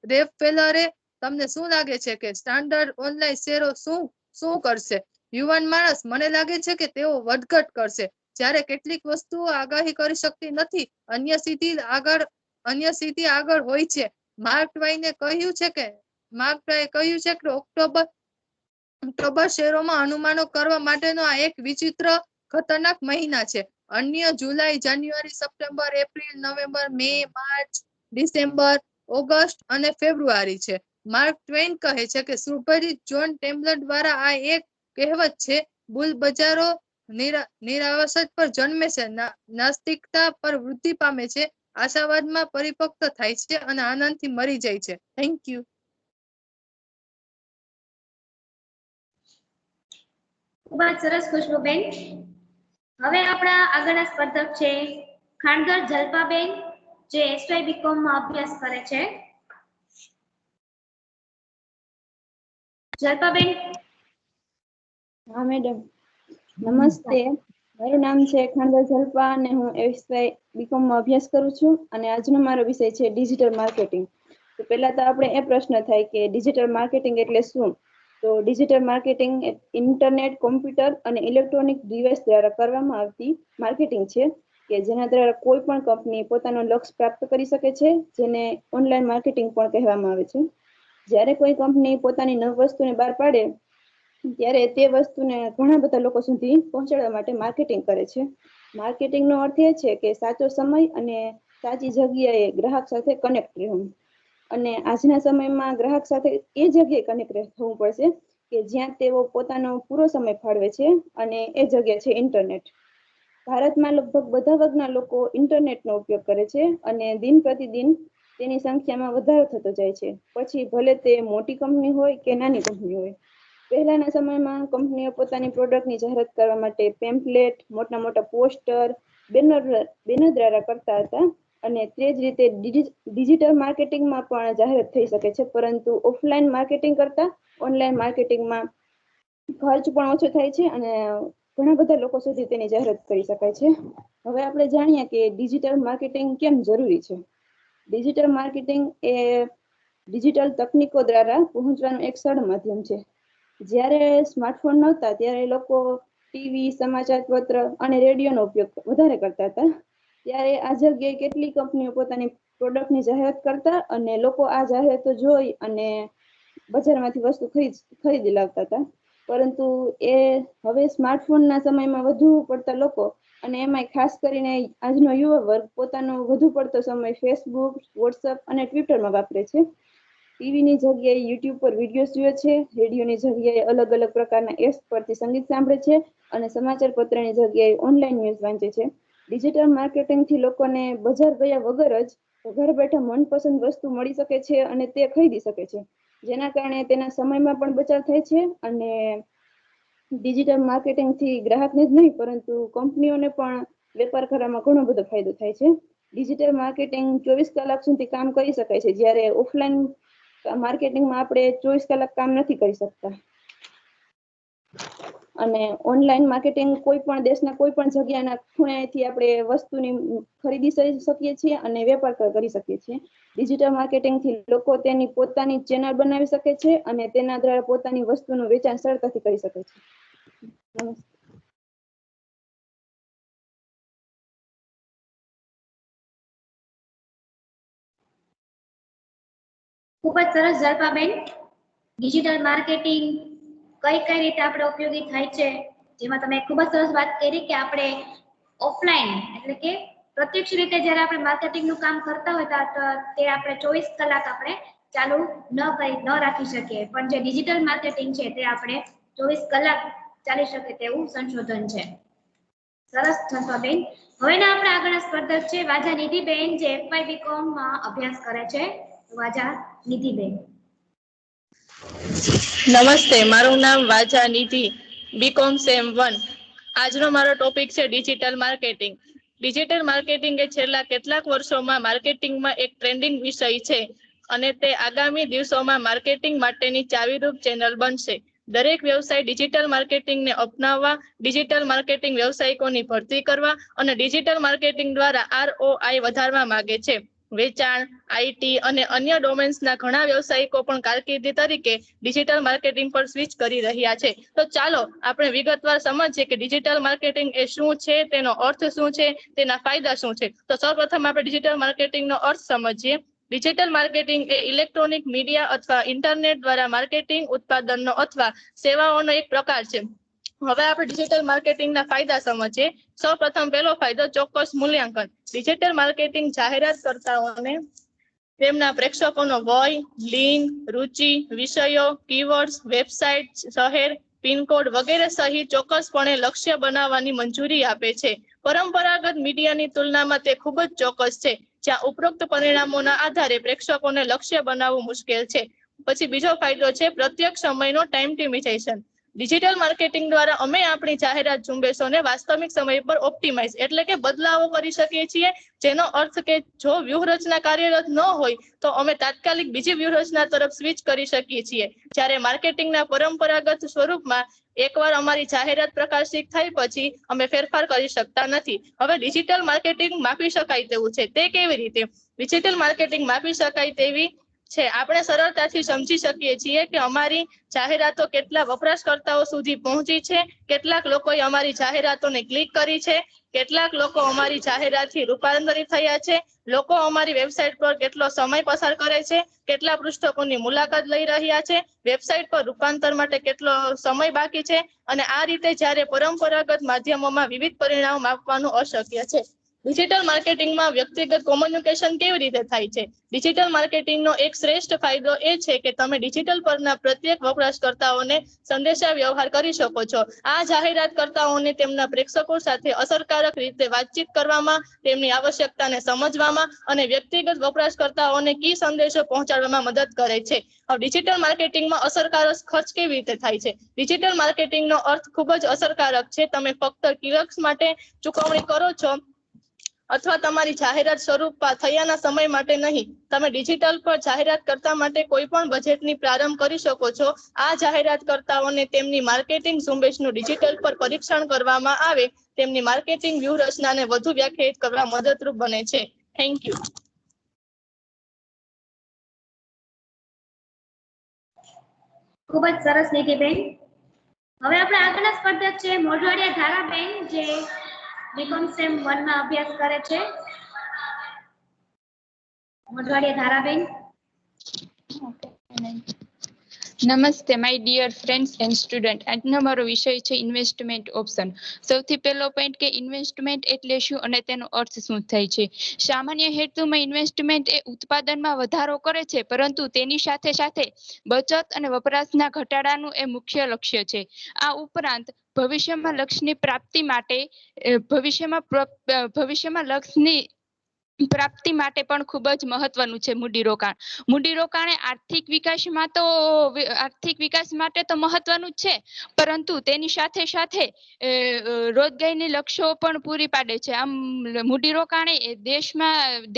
Speaker 6: રેફફેલરે, તમને શું લાગે છે કે સ્ટાન્ડર્ડ ઓનલાઈન શેરો શું કરશે? યુવાન માણસ, મને લાગે છે કે તેઓ વધઘટ કરશે. જ્યારે કેટલીક વસ્તુઓ આગાહી કરી શકતી નથી, અન્ય સીધી આગળ હોય છે. માર્ક ટ્વાઇને કહ્યું છે કે ઓક્ટોબર શેરોમાં અનુમાનો કરવા માટેનો આ એક વિચિત્ર ખતરનાક મહિના છે. અન્ય જુલાઈ, જાન્યુઆરી, સપ્ટેમ્બર, એપ્રિલ, નવેમ્બર, મે, માર્ચ, ડિસેમ્બર, ઓગસ્ટ અને ફેબ્રુઆરી છે. માર્ક ટ્વેઇન કહે છે કે સુપરિચિત જ્હોન ટેમ્પલર દ્વારા આ એક કહેવત છે, બુલ બજારો નિરાશા પર જન્મે છે, નાસ્તિકતા પર વૃદ્ધિ પામે છે, આશાવાદમાં પરિપક્વ થાય છે અને આનંદથી મરી જાય છે. Thank you.
Speaker 1: ખૂબ જ સરસ ખુશ્બુબેન. હવે આપણા આગળના સ્પર્ધક છે ખાનગર જલ્પાબેન, જે એસવાય બીકોમ માં અભ્યાસ કરે છે. જલ્પાબેન.
Speaker 7: હા મેડમ, નમસ્તે. મારું નામ છે ખાનગર જલ્પા અને હું એસવાય બીકોમ માં અભ્યાસ કરું છું અને આજનો મારો વિષય છે ડિજિટલ માર્કેટિંગ. તો પહેલા તો આપણે એ પ્રશ્ન થાય કે ડિજિટલ માર્કેટિંગ એટલે શું? તો ડિજિટલ માર્કેટિંગ ઇન્ટરનેટ, કોમ્પ્યુટર અને ઇલેક્ટ્રોનિક ડિવાઇસ દ્વારા કરવામાં આવતી માર્કેટિંગ છે કે જેના દ્વારા કોઈ પણ કંપની પોતાનો લક્ષ્ય પ્રાપ્ત કરી શકે છે, જેને ઓનલાઈન માર્કેટિંગ પણ કહેવામાં આવે છે. જ્યારે કોઈ કંપની પોતાની નવી વસ્તુને બહાર પાડે ત્યારે તે વસ્તુને ઘણા બધા લોકો સુધી પહોંચાડવા માટે માર્કેટિંગ કરે છે. માર્કેટિંગનો અર્થ એ છે કે સાચો સમય અને સાચી જગ્યાએ ગ્રાહક સાથે કનેક્ટ રહેવું. અને આજના સમયમાં ગ્રાહક સાથે એ જગ્યાએ કનેક્ટ થવું પડશે કે જ્યાં તેઓ પોતાનો પૂરો સમય ફાળવે છે, અને એ જગ્યા છે ઇન્ટરનેટ. ભારતમાં લગભગ બધા વર્ગના લોકો ઇન્ટરનેટનો ઉપયોગ કરે છે અને દિન પ્રતિદિન તેની સંખ્યામાં વધારો થતો જાય છે. પછી ભલે તે મોટી કંપની હોય કે નાની કંપની હોય. પહેલાના સમયમાં કંપનીઓ પોતાની પ્રોડક્ટની જાહેરાત કરવા માટે પેમ્પલેટ, મોટા મોટા પોસ્ટર, બેનર દ્વારા કરતા હતા અને તે જ રીતે ડિજિટલ માર્કેટિંગમાં પણ જાહેરાત થઈ શકે છે, પરંતુ ઓફલાઈન માર્કેટિંગ કરતા ઓનલાઈન માર્કેટિંગમાં ખર્ચ પણ ઓછો થાય છે અને ઘણા બધા લોકો સુધી તેની જાહેરાત કરી શકાય છે. હવે આપણે જાણીએ કે ડિજિટલ માર્કેટિંગ કેમ જરૂરી છે. ડિજિટલ માર્કેટિંગ એ ડિજિટલ તકનીકો દ્વારા પહોંચવાનું એક સરળ માધ્યમ છે. જ્યારે સ્માર્ટફોન નહોતા ત્યારે લોકો ટીવી, સમાચાર પત્ર અને રેડિયોનો ઉપયોગ વધારે કરતા હતા. ત્યારે આ જગ્યાએ કેટલી કંપનીઓ પોતાની પ્રોડક્ટની જાહેરાત કરતા અને લોકો આ જાહેરાતો જોઈ અને બજારમાંથી વસ્તુ ખરીદી લાવતા હતા. પરંતુ એ હવે સ્માર્ટફોનના સમયમાં વધુ પડતા લોકો અને એમાંય ખાસ કરીને આજનો યુવા વર્ગ પોતાનો વધુ પડતો સમય ફેસબુક, વોટ્સઅપ અને ટ્વિટરમાં વાપરે છે. ટીવીની જગ્યાએ યુટ્યુબ પર વિડીયો જુએ છે, રેડિયોની જગ્યાએ અલગ અલગ પ્રકારના એપ્સ પરથી સંગીત સાંભળે છે અને સમાચાર પત્રની જગ્યાએ ઓનલાઈન ન્યૂઝ વાંચે છે. ડિજિટલ માર્કેટિંગથી લોકોને બજાર ગયા વગર જ ઘર બેઠા મનપસંદ વસ્તુ મળી શકે છે અને તે ખરીદી શકે છે, જેના કારણે તેના સમયમાં પણ બચાવ થાય છે અને ડિજિટલ માર્કેટિંગથી ગ્રાહકને જ નહીં પરંતુ કંપનીઓને પણ વેપાર કરવામાં ઘણો બધો ફાયદો થાય છે. ડિજિટલ માર્કેટિંગ 24 કલાક સુધી કામ કરી શકાય છે, જ્યારે ઓફલાઈન માર્કેટિંગમાં આપણે 24 કલાક કામ નથી કરી શકતા. અને ઓનલાઈન માર્કેટિંગ કોઈ પણ દેશના કોઈ પણ જગ્યાના ખૂણેથી આપણે વસ્તુની ખરીદી શકીએ છીએ અને વેપાર કરી શકીએ છીએ. ડિજિટલ માર્કેટિંગથી લોકો તેની પોતાની ચેનલ બનાવી શકે છે અને તેના દ્વારા પોતાની વસ્તુનું વેચાણ સરળતાથી કરી શકે છે. નમસ્તે.
Speaker 1: ખૂબ જ સરસ જલ્પાબેન. ડિજિટલ માર્કેટિંગ કઈ રીતે આપણે ઉપયોગી થાય છે, જેમાં તમે ખૂબ જ સરસ વાત કરી કે આપણે ઓફલાઈન એટલે કે પ્રત્યક્ષ રીતે જ્યારે આપણે માર્કેટિંગનું કામ કરતા હોય તો તે આપણે 24 કલાક આપણે ચાલુ ન રાખી શકીએ, પણ જે ડિજિટલ માર્કેટિંગ છે તે આપણે 24 કલાક ચાલી શકે તેવું સંશોધન છે. સરસ જલ્પાબેન. હવેના આપણે આગળના સ્પર્ધક છે વાજા નિધિબેન, જે FY BCom માં અભ્યાસ કરે છે. વાજા નિધિબેન.
Speaker 8: નમસ્તે, મારું નામ વાજા નિધિ, બીકોમ સેમ 1. આજનો મારો ટોપિક છે ડિજિટલ માર્કેટિંગ. ડિજિટલ માર્કેટિંગ એ છેલ્લા કેટલાક વર્ષોમાં માર્કેટિંગમાં એક ટ્રેન્ડિંગ વિષય છે અને તે આગામી દિવસોમાં માર્કેટિંગ માટેની ચાવીરૂપ ચેનલ બનશે. દરેક વ્યવસાય ડિજિટલ માર્કેટિંગને અપનાવવા, ડિજિટલ માર્કેટિંગ વ્યવસાયિકોની ભરતી કરવા અને ડિજિટલ માર્કેટિંગ દ્વારા ROI વધારવા માંગે છે. વેચાણ, IT અને અન્ય ડોમેન્સના ઘણા વ્યવસાયિકો પણ કારકિર્દી તરીકે ડિજિટલ માર્કેટિંગ પર સ્વિચ કરી રહ્યા છે. તો ચાલો આપણે વિગતવાર સમજીએ કે ડિજિટલ માર્કેટિંગ એ શું છે, તેનો અર્થ શું છે, તેના ફાયદા શું છે. તો સૌપ્રથમ આપણે ડિજિટલ માર્કેટિંગનો અર્થ સમજીએ. ડિજિટલ માર્કેટિંગ એ ઇલેક્ટ્રોનિક મીડિયા અથવા ઇન્ટરનેટ દ્વારા માર્કેટિંગ ઉત્પાદનનો અથવા સેવાઓનો એક પ્રકાર છે. હવે આપણે ડિજિટલ માર્કેટિંગના ફાયદા સમજીએ. સૌપ્રથમ પહેલો ફાયદો ચોક્કસ મૂલ્યાંકન. ડિજિટલ માર્કેટિંગ જાહેરાતકર્તાઓને તેમના પ્રેક્ષકોનો વય, લિંગ, રુચિ, વિષયો, કીવર્ડ્સ, વેબસાઇટ, શહેર, પિનકોડ વગેરે સહિત ચોક્કસપણે લક્ષ્ય બનાવવાની મંજૂરી આપે છે. પરંપરાગત મીડિયાની તુલનામાં તે ખૂબ જ ચોક્કસ છે, જ્યાં ઉપરોક્ત પરિણામોના આધારે પ્રેક્ષકોને લક્ષ્ય બનાવવું મુશ્કેલ છે. પછી બીજો ફાયદો છે પ્રત્યક્ષ સમયનો ટાઈમ ટિમિઝેશન. ડિજિટલ માર્કેટિંગ દ્વારા અમે આપણી જાહેરાત ઝુંબેશોને વાસ્તવિક સમય પર ઓપ્ટિમાઇઝ એટલે કે બદલાવો કરી શકીએ છીએ, જેનો અર્થ કે જો વ્યૂહરચના કાર્યરત ન હોય તો અમે તાત્કાલિક બીજી વ્યૂહરચના તરફ સ્વિચ કરી શકીએ છીએ. જ્યારે માર્કેટિંગના પરંપરાગત સ્વરૂપમાં એકવાર અમારી જાહેરાત પ્રકાશિત થઈ પછી અમે ફેરફાર કરી શકતા નથી. હવે ડિજિટલ માર્કેટિંગ માપી શકાય તેવું છે. તે કેવી રીતે? ડિજિટલ માર્કેટિંગ માપી શકાય તેવી છે. આપણે સરળતાથી સમજી શકીએ છીએ કે અમારી જાહેરાતો કેટલા વપરાશકર્તાઓ સુધી પહોંચી છે, કેટલાક લોકોએ અમારી જાહેરાતોને ક્લિક કરી છે, કેટલાક લોકો અમારી જાહેરાતથી રૂપાંતરિત થયા છે, લોકો અમારી વેબસાઇટ પર કેટલો સમય પસાર કરે છે, કેટલા પૃષ્ઠકોની મુલાકાત લઈ રહ્યા છે, વેબસાઇટ પર રૂપાંતર માટે કેટલો સમય બાકી છે. અને આ રીતે જ્યારે પરંપરાગત માધ્યમોમાં વિવિધ પરિણામો માપવાનું અશક્ય છે. ડિજિટલ માર્કેટિંગમાં વ્યક્તિગત કોમ્યુનિકેશન કેવી રીતે થાય છે? ડિજિટલ માર્કેટિંગનો એક શ્રેષ્ઠ ફાયદો એ છે કે તમે ડિજિટલ પરના પ્રત્યેક વપરાશકર્તાઓને સંદેશા વ્યવહાર કરી શકો છો. આ જાહેરાતકર્તાઓને તેમના પ્રેક્ષકો સાથે અસરકારક રીતે વાતચીત કરવામાં, તેમની આવશ્યકતાને સમજવામાં અને વ્યક્તિગત વપરાશકર્તાઓને કી સંદેશો પહોંચાડવામાં મદદ કરે છે. હવે ડિજિટલ માર્કેટિંગમાં અસરકારક ખર્ચ કેવી રીતે થાય છે? ડિજિટલ માર્કેટિંગનો અર્થ ખૂબ જ અસરકારક છે. તમે ફક્ત ક્લિક્સ માટે ચૂકવણી કરો છો અથવા તમારી જાહેરાત શરૂ થયાના સમય માટે નહીં. તમે ડિજિટલ પર જાહેરાત કરતા માટે કોઈ પણ બજેટની પ્રારંભ કરી શકો છો. આ જાહેરાતકર્તાઓને તેમની માર્કેટિંગ ઝુંબેશનું ડિજિટલ પર પરીક્ષણ કરવામાં આવે તેમની માર્કેટિંગ વ્યૂહરચનાને વધુ વ્યાખ્યાયિત કરવા મદદરૂપ બને છે. Thank you.
Speaker 1: ખૂબ જ સરસ નિધિબેન. હવે આપણે આગળના સ્પર્ધક છે મોઢવાડિયા ધારાબેન, જે બીકોમ સેમ 1 માં અભ્યાસ કરે છે. મોઢવાડિયા ધારાબેન.
Speaker 9: નમસ્તે my dear friends and student. આજનો મારો વિષય છે ઇન્વેસ્ટમેન્ટ ઓપ્શન. સૌથી પહેલો પોઈન્ટ કે ઇન્વેસ્ટમેન્ટ એટલે શું અને તેનો અર્થ શું થાય છે. સામાન્ય હેતુમાં ઇન્વેસ્ટમેન્ટ એ ઉત્પાદનમાં વધારો કરે છે, પરંતુ તેની સાથે સાથે બચત અને વપરાશના ઘટાડાનું એ મુખ્ય લક્ષ્ય છે. આ ઉપરાંત ભવિષ્યમાં લક્ષ્યની પ્રાપ્તિ માટે ભવિષ્યમાં લક્ષ્યની પ્રાપ્તિ માટે પણ ખૂબ જ મહત્વનું છે મૂડીરોકાણ. મૂડીરોકાણ એ આર્થિક વિકાસ માટે તો મહત્વનું જ છે, પરંતુ તેની સાથે સાથે રોજગારીની લક્ષ્યો પણ પૂરી પાડે છે. આમ મૂડીરોકાણ એ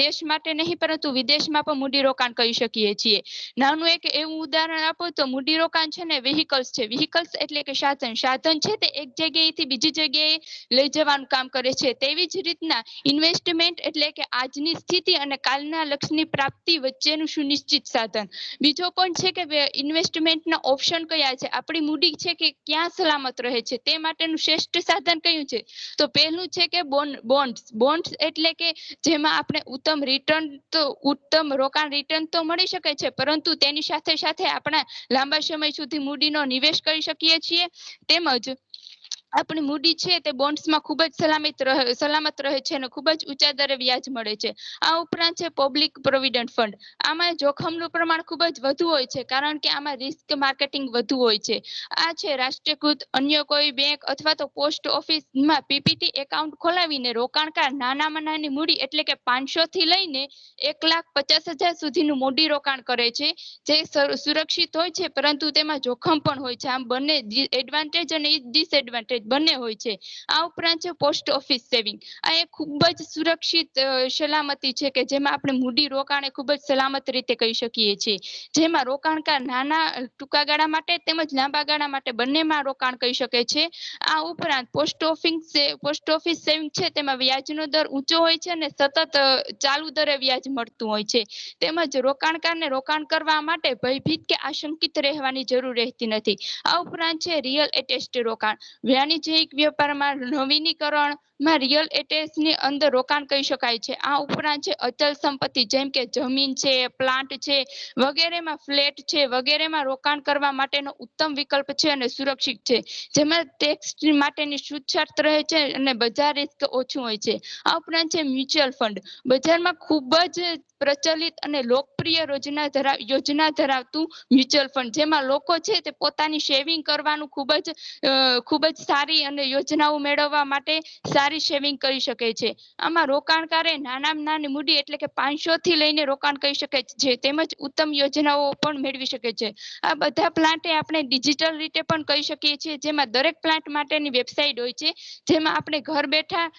Speaker 9: દેશ માટે નહીં પરંતુ વિદેશમાં પણ મૂડીરોકાણ કરી શકીએ છીએ. નાનું એક એવું ઉદાહરણ આપો તો મૂડીરોકાણ છે ને વ્હીકલ્સ છે. વ્હીકલ્સ એટલે કે સાધન છે તે એક જગ્યાએથી બીજી જગ્યાએ લઈ જવાનું કામ કરે છે. તેવી જ રીતના ઇન્વેસ્ટમેન્ટ એટલે કે આજની સ્થિતિ અને કાલના લક્ષ્યની પ્રાપ્તિ વચ્ચેનું સુનિશ્ચિત સાધન. બીજો પોઈન્ટ છે કે ઇન્વેસ્ટમેન્ટના ઓપ્શન કયા છે, આપણી મૂડી છે કે ક્યાં સલામત રહે છે તે માટેનું શ્રેષ્ઠ સાધન કયું છે? તો પહેલું છે કે બોન્ડ્સ એટલે કે જેમાં આપણે ઉત્તમ રોકાણ રિટર્ન તો મળી શકે છે, પરંતુ તેની સાથે સાથે આપણા લાંબા સમય સુધી મૂડીનો નિવેશ કરી શકીએ છીએ. તેમજ આપણી મૂડી છે તે બોન્ડ્સમાં ખૂબ જ સલામત રહે છે અને ખૂબ જ ઊંચા દરે વ્યાજ મળે છે. આ ઉપરાંત છે પબ્લિક પ્રોવિડન્ટ ફંડ. આમાં જોખમનું પ્રમાણ ખૂબ જ વધુ હોય છે, કારણ કે આમાં રિસ્ક માર્કેટિંગ વધુ હોય છે. આ છે રાષ્ટ્રીયકૃત અન્ય કોઈ બેંક અથવા તો પોસ્ટ ઓફિસમાં પીપીટી એકાઉન્ટ ખોલાવીને રોકાણકાર નાનામાં નાની મૂડી એટલે કે 500 થી લઈને 1,50,000 સુધીનું મૂડી રોકાણ કરે છે, જે સુરક્ષિત હોય છે પરંતુ તેમાં જોખમ પણ હોય છે. આમ બંને એડવાન્ટેજ અને ડિસએડવાન્ટેજ બંને હોય છે. આ ઉપરાંત છે પોસ્ટ ઓફિસ સેવિંગ. આ એક ખૂબ જ સુરક્ષિત સલામતી છે કે જેમાં આપણે મૂડી રોકાણ ખૂબ જ સલામત રીતે કરી શકીએ છીએ. જેમાં રોકાણકાર નાના ટૂંકા ગાળા માટે તેમજ લાંબા ગાળા માટે બંનેમાં રોકાણ કરી શકે છે. આ ઉપરાંત પોસ્ટ ઓફિસ સેવિંગ છે તેમાં વ્યાજનો દર ઊંચો હોય છે અને સતત ચાલુ દરે વ્યાજ મળતું હોય છે. તેમજ રોકાણકારને રોકાણ કરવા માટે ભયભીત કે આશંકિત રહેવાની જરૂર રહેતી નથી. આ ઉપરાંત છે રિયલ એસ્ટેટ રોકાણ. વાણિજ્યિક વેપારમાં નવીનીકરણમાં રિયલ એસ્ટેટની અંદર રોકાણ કરી શકાય છે. આ ઉપરાંત છે અચલ સંપત્તિ જેમ કે જમીન છે, પ્લાન્ટ છે વગેરેમાં, ફ્લેટ છે વગેરેમાં રોકાણ કરવા માટેનો ઉત્તમ વિકલ્પ છે અને સુરક્ષિત છે, જેમાં ટેક્સ માટેની છૂટછાટ રહે છે અને બજાર રિસ્ક ઓછું હોય છે. આ ઉપરાંત છે મ્યુચ્યુઅલ ફંડ. બજારમાં ખૂબ જ પ્રચલિત અને લોકપ્રિય યોજના ધરાવતું મ્યુચ્યુઅલ ફંડ, જેમાં લોકો છે તે પોતાની સેવિંગ કરવાનું ખૂબ જ સારી અને યોજનાઓ મેળવવા માટે સારી સેવિંગ કરી શકે છે. આમાં રોકાણકારે નાનામાં નાની મૂડી એટલે કે 500 થી લઈને રોકાણ કરી શકે છે, તેમજ ઉત્તમ યોજનાઓ પણ મેળવી શકે છે. આ બધા પ્લાન્ટે આપણે ડિજિટલ રીતે પણ કરી શકીએ છીએ, જેમાં દરેક પ્લાન્ટ માટેની વેબસાઇટ હોય છે, જેમાં આપણે ઘર બેઠા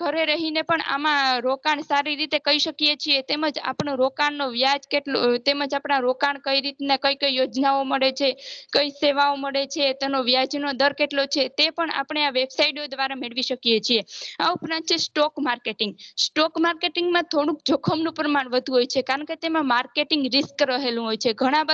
Speaker 9: ઘરે રહીને પણ આમાં રોકાણ સારી રીતે કરી શકીએ છીએ. તેમજ આપણો રોકાણનો વ્યાજ કેટલું, તેમજ આપણા રોકાણ કઈ રીતના કઈ યોજનાઓ મળે છે, કઈ સેવાઓ મળે છે, તેનો વ્યાજનો દર કેટલો છે તે પણ આપણે આ વેબસાઇટો દ્વારા મેળવી શકીએ છીએ. આ ઉપરાંત છે સ્ટોક માર્કેટિંગ. સ્ટોક માર્કેટિંગમાં થોડુંક જોખમનું પ્રમાણ વધુ હોય છે, કારણ કે તેમાં માર્કેટિંગ રિસ્ક રહેલું હોય છે. ઘણા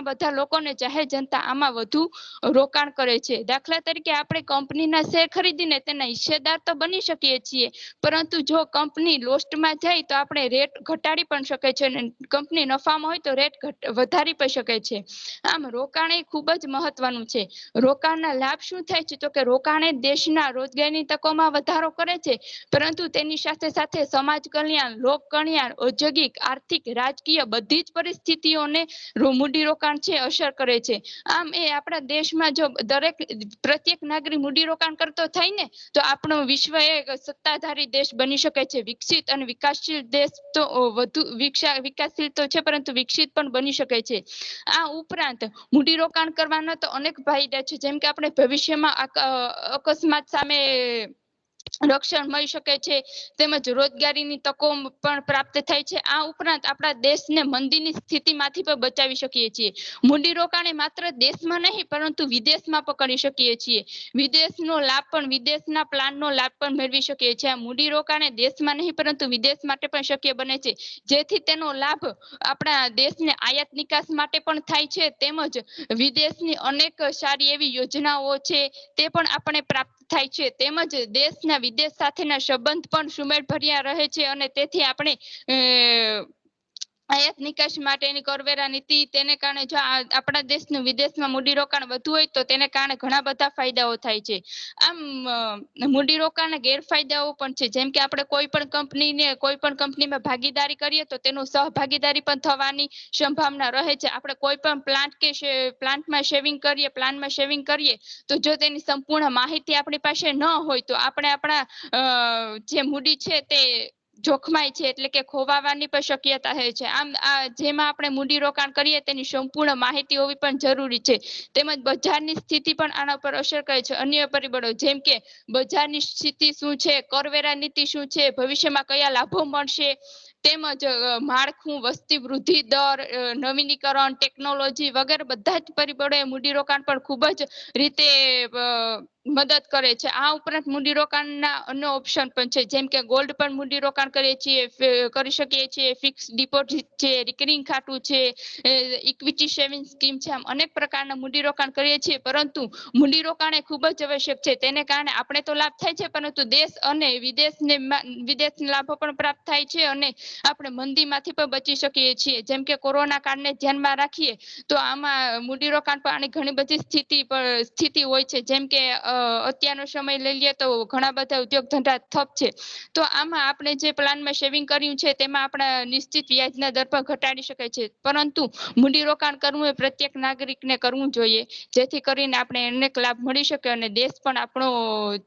Speaker 9: બધા લોકોને જાહેર જનતા આમાં વધુ રોકાણ કરે છે. દાખલા તરીકે આપણે કંપનીના શેર ખરીદીને તેના હિસ્સેદાર તો બની શકીએ છીએ, પરંતુ જો કંપની લોસ્ટમાં બેંકમાં જાય તો આપણે રેટ ઘટાડી પણ શકે છે અને કંપની નફામાં હોય તો રેટ વધારી પણ શકે છે. આમ રોકાણ એ ખૂબ જ મહત્વનું છે. રોકાણના લાભ શું થાય છે તો કે રોકાણ એ દેશના રોજગારીની તકોમાં વધારો કરે છે, પરંતુ તેની સાથે સાથે સમાજ કલ્યાણ, લોક કલ્યાણ, ઔદ્યોગિક, આર્થિક, રાજકીય બધી જ પરિસ્થિતિઓને મૂડીરોકાણ છે અસર કરે છે. આમ એ આપણા દેશમાં જો પ્રત્યેક નાગરિક મૂડીરોકાણ કરતો થાય ને તો આપણો વિશ્વ એક સત્તાધારી દેશ બની શકે છે. વિકસિત અને વિકાસશીલ દેશ તો વધુ વિકાસશીલ તો છે પરંતુ વિકસિત પણ બની શકે છે. આ ઉપરાંત મૂડીરોકાણ કરવાના તો અનેક ફાયદા છે, જેમ કે આપણે ભવિષ્યમાં અકસ્માત સામે રક્ષણ મળી શકે છે, તેમજ રોજગારીની તકો પણ પ્રાપ્ત થાય છે. આ ઉપરાંત આપણા દેશને મંદીની સ્થિતિમાંથી પણ બચાવી શકીએ છીએ. મૂડીરોકાણ એ માત્ર દેશમાં નહીં પરંતુ વિદેશમાં પણ કરી શકીએ છીએ. વિદેશનો લાભ પણ વિદેશના પ્લાનનો લાભ પણ મેળવી શકીએ છીએ. આ મૂડીરોકાણ એ દેશમાં નહીં પરંતુ વિદેશ માટે પણ શક્ય બને છે, જેથી તેનો લાભ આપણા દેશને આયાત નિકાસ માટે પણ થાય છે, તેમજ વિદેશની અનેક સારી એવી યોજનાઓ છે તે પણ આપણે પ્રાપ્ત થાય છે, તેમજ દેશના વિદેશ સાથેના સંબંધ પણ સુમેળભર્યા રહે છે અને તેથી આપણે આયાત નિકાસ માટેની કરવેરા નીતિ તેને કારણે જો આપણા દેશનું વિદેશમાં મૂડીરોકાણ વધુ હોય તો તેને કારણે ઘણા બધા ફાયદાઓ થાય છે. આમ મૂડીરોકાણના ગેરફાયદાઓ પણ છે, જેમ કે આપણે કોઈ પણ કંપનીમાં ભાગીદારી કરીએ તો તેનું સહભાગીદારી પણ થવાની સંભાવના રહે છે. આપણે કોઈ પણ પ્લાન્ટમાં સેવિંગ કરીએ તો જો તેની સંપૂર્ણ માહિતી આપણી પાસે ન હોય તો આપણે આપણા જે મૂડી છે તે જોખમાય છે, એટલે કે ખોવાવાની પણ શક્યતા રહે છે. આમ જેમાં આપણે મૂડીરોકાણ કરીએ તેની સંપૂર્ણ માહિતી હોવી પણ જરૂરી છે, તેમજ બજારની સ્થિતિ પણ આના પર અસર કરે છે. અન્ય પરિબળો જેમ કે બજારની સ્થિતિ શું છે, કરવેરા નીતિ શું છે, ભવિષ્યમાં કયા લાભો મળશે, તેમજ માળખું, વસ્તી વૃદ્ધિ દર, નવીનીકરણ, ટેકનોલોજી વગેરે બધા જ પરિબળો એ મૂડીરોકાણ પણ ખૂબ જ રીતે મદદ કરે છે. આ ઉપરાંત મૂડીરોકાણના અન્ય ઓપ્શન પણ છે, જેમ કે ગોલ્ડ પર મૂડીરોકાણ કરી શકીએ છીએ, ફિક્સ ડિપોઝિટ છે, રિકરિંગ ખાતું છે, ઇક્વિટી સેવિંગ સ્કીમ છે. આમ અનેક પ્રકારના મૂડીરોકાણ કરીએ છીએ, પરંતુ મૂડીરોકાણ એ ખૂબ જ આવશ્યક છે. તેને કારણે આપણે તો લાભ થાય છે, પરંતુ દેશ અને વિદેશના લાભો પણ પ્રાપ્ત થાય છે અને આપણે મંદીમાંથી પણ બચી શકીએ છીએ. જેમ કે કોરોના કાળને ધ્યાનમાં રાખીએ તો આમાં મૂડીરોકાણ પર આની ઘણી બધી સ્થિતિ હોય છે, જેમ કે અત્યારનો સમય લઈ લઈએ તો ઘણા બધા ઉદ્યોગ ધંધા ઠપ છે. તો આમાં આપણે જે પ્લાનમાં સેવિંગ કર્યું છે તેમાં આપણા નિશ્ચિત વ્યાજના દર પર ઘટાડી શકાય છે, પરંતુ મૂડીરોકાણ કરવું એ પ્રત્યેક નાગરિકને કરવું જોઈએ, જેથી કરીને આપણે અનેક લાભ મળી શકે અને દેશ પણ આપણો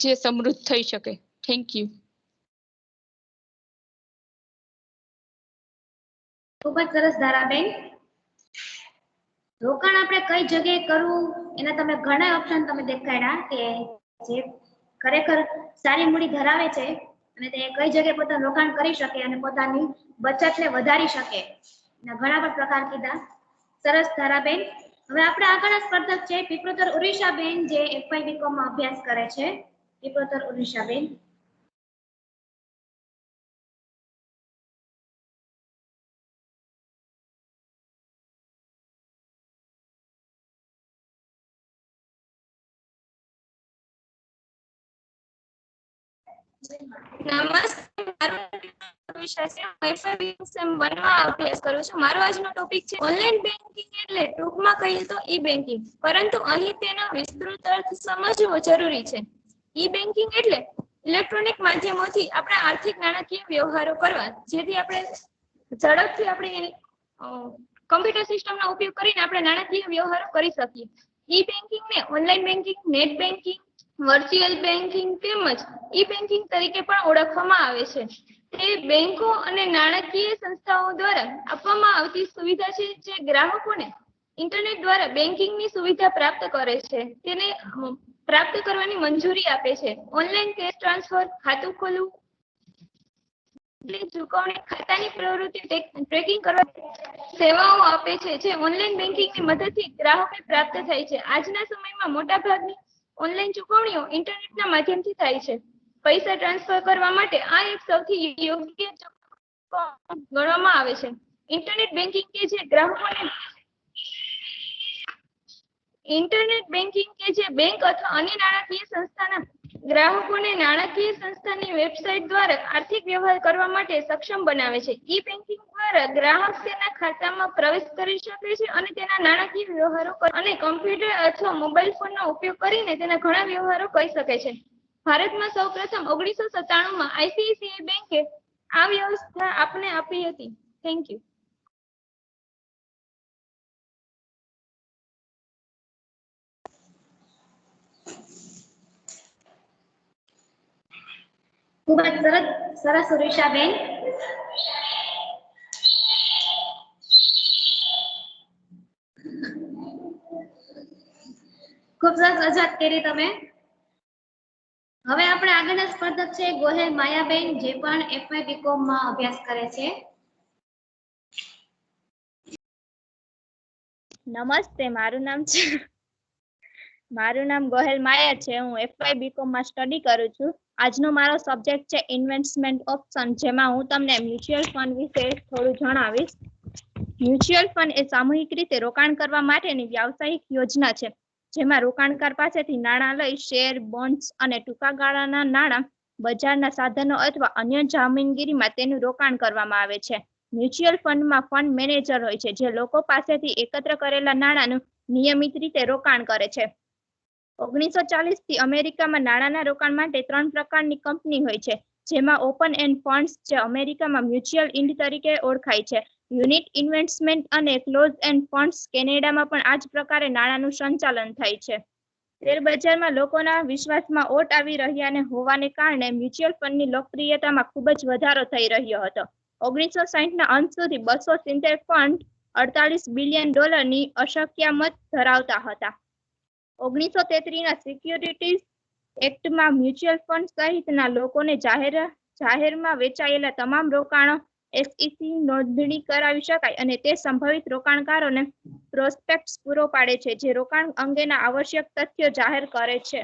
Speaker 9: જે સમૃદ્ધ થઈ શકે. Thank you.
Speaker 1: ખૂબ જ સરસ ધારાબેન. રોકાણ આપણે કઈ જગ્યાએ કરવું એના તમે ઘણા ઓપ્શન તમે દેખાડ્યા કે જે ખરેખર સારી મૂડી ધરાવે છે અને તે કઈ જગ્યાએ પોતાનું રોકાણ કરી શકે અને પોતાની બચતને વધારી શકે. એના ઘણા બધા પ્રકાર કીધા. સરસ ધારાબેન. હવે આપણે આગળના સ્પર્ધક છે પીપળોતર ઉડીશાબેન, જે FY BCom માં અભ્યાસ કરે છે. પીપળોતર ઉડીશાબેન.
Speaker 2: નમસ્તે, મારું વિષય છે હું FY BCom 1 માં અભ્યાસ કરું છું. મારો આજનો ટોપિક છે ઓનલાઈન બેન્કિંગ એટલે ટૂંકમાં કહીએ તો ઈ બેન્કિંગ, પરંતુ અહીં તેનો વિસ્તૃત અર્થ સમજવો જરૂરી છે. ઈ બેન્કિંગ એટલે ઇલેક્ટ્રોનિક માધ્યમોથી આપણા આર્થિક નાણાકીય વ્યવહારો કરવા, જેથી આપણે ઝડપથી આપણે કમ્પ્યુટર સિસ્ટમનો ઉપયોગ કરીને આપણે નાણાકીય વ્યવહારો કરી શકીએ. ઈ બેન્કિંગ ને online banking, net banking, virtual banking તેમજ ઈ બેન્કિંગ તરીકે પણ ઓળખવામાં આવે છે. તે બેંકો અને નાણાકીય સંસ્થાઓ દ્વારા આપવામાં આવતી સુવિધા છે, જે ગ્રાહકોને ઇન્ટરનેટ દ્વારા બેન્કિંગની સુવિધા પ્રાપ્ત કરે છે. તેને પ્રાપ્ત કરવાની મંજૂરી આપે છે. ઓનલાઈન કેશ ટ્રાન્સફર, ખાતું ખોલવું, ચૂકવણી, ખાતાની પ્રવૃત્તિ ટ્રેકિંગ કરવા સેવાઓ આપે છે, જે ઓનલાઈન બેન્કિંગની મદદથી ગ્રાહકોને પ્રાપ્ત થાય છે. આજના સમયમાં મોટાભાગની ઓનલાઈન ચૂકવણીઓ ઇન્ટરનેટના માધ્યમથી થાય છે. પૈસા ટ્રાન્સફર કરવા માટે આ એક સૌથી યોગ્ય ગણવામાં આવે છે. ઇન્ટરનેટ બેન્કિંગ કે જે બેંક અથવા અન્ય નાણાકીય સંસ્થાના
Speaker 9: ગ્રાહકોને નાણાકીય સંસ્થાની વેબસાઇટ દ્વારા આર્થિક વ્યવહાર કરવા માટે સક્ષમ બનાવે છે. ઈ બેન્કિંગ દ્વારા ગ્રાહક તેના ખાતામાં પ્રવેશ કરી શકે છે અને તેના નાણાકીય વ્યવહારો અને કમ્પ્યુટર અથવા મોબાઈલ ફોનનો ઉપયોગ કરીને તેના ઘણા વ્યવહારો કરી શકે છે. ભારતમાં સૌપ્રથમ 1997માં આઈસીઆઈસીઆઈ બેંકે આ વ્યવસ્થા આપને આપી હતી. Thank you.
Speaker 1: ખૂબ જ સરસ ઉર્વિશાબેન. ખૂબ સરસ રજૂઆત કરી તમે. હવે આપણે આગળના સ્પર્ધક છે ગોહેલ માયાબેન, જે પણ એફવાય બીકોમ માં અભ્યાસ કરે છે.
Speaker 10: નમસ્તે, મારું નામ ગોહેલ માયા છે. હું એફવાય બીકોમ માં સ્ટડી કરું છું. આજનો મારો સબ્જેક્ટ છે ઇન્વેસ્ટમેન્ટ ઓપ્શન, જેમાં હું તમને મ્યુચ્યુઅલ ફંડ વિશે થોડું જણાવીશ. મ્યુચ્યુઅલ ફંડ એ સામૂહિક રીતે રોકાણ કરવા માટેની વ્યાવસાયિક યોજના છે, જેમાં રોકાણકાર પાસેથી નાણાં લઈ શેર, બોન્ડ્સ અને ટૂંકા ગાળાના નાણાં બજારના સાધનો અથવા અન્ય જામીનગીરીમાં તેનું રોકાણ કરવામાં આવે છે. મ્યુચ્યુઅલ ફંડમાં ફંડ મેનેજર હોય છે, જે લોકો પાસેથી એકત્ર કરેલા નાણાંનું નિયમિત રીતે રોકાણ કરે છે. 1940 થી અમેરિકામાં નાણાંના રોકાણ માટે 3 પ્રકારની કંપની હોય છે, જેમાં ઓપન એન્ડ ફંડ્સ, જે અમેરિકામાં મ્યુચ્યુઅલ ઇન્ડ તરીકે ઓળખાય છે, યુનિટ ઇન્વેસ્ટમેન્ટ અને ક્લોઝ એન્ડ ફંડ્સ, કેનેડામાં પણ આ જ પ્રકારે નાણાંનું સંચાલન થાય છે. શેરબજારમાં લોકોના વિશ્વાસમાં ઓટ આવી રહ્યાને હોવાને કારણે મ્યુચ્યુઅલ ફંડની લોકપ્રિયતામાં ખૂબ જ વધારો થઈ રહ્યો હતો. 1960ના અંત સુધી 270 ફંડ $48 બિલિયન અશક્યામત ધરાવતા હતા. 1933ના સિક્યુરિટીઝ એક્ટમાં મ્યુચ્યુઅલ ફંડ સહિતના લોકોને જાહેરમાં વેચાયેલા તમામ રોકાણો એસઈસી નોંધણી કરાવી શકાય અને તે સંભવિત રોકાણકારોને પ્રોસ્પેક્ટસ પૂરો પાડે છે, જે રોકાણ અંગેના આવશ્યક તથ્યો જાહેર કરે છે.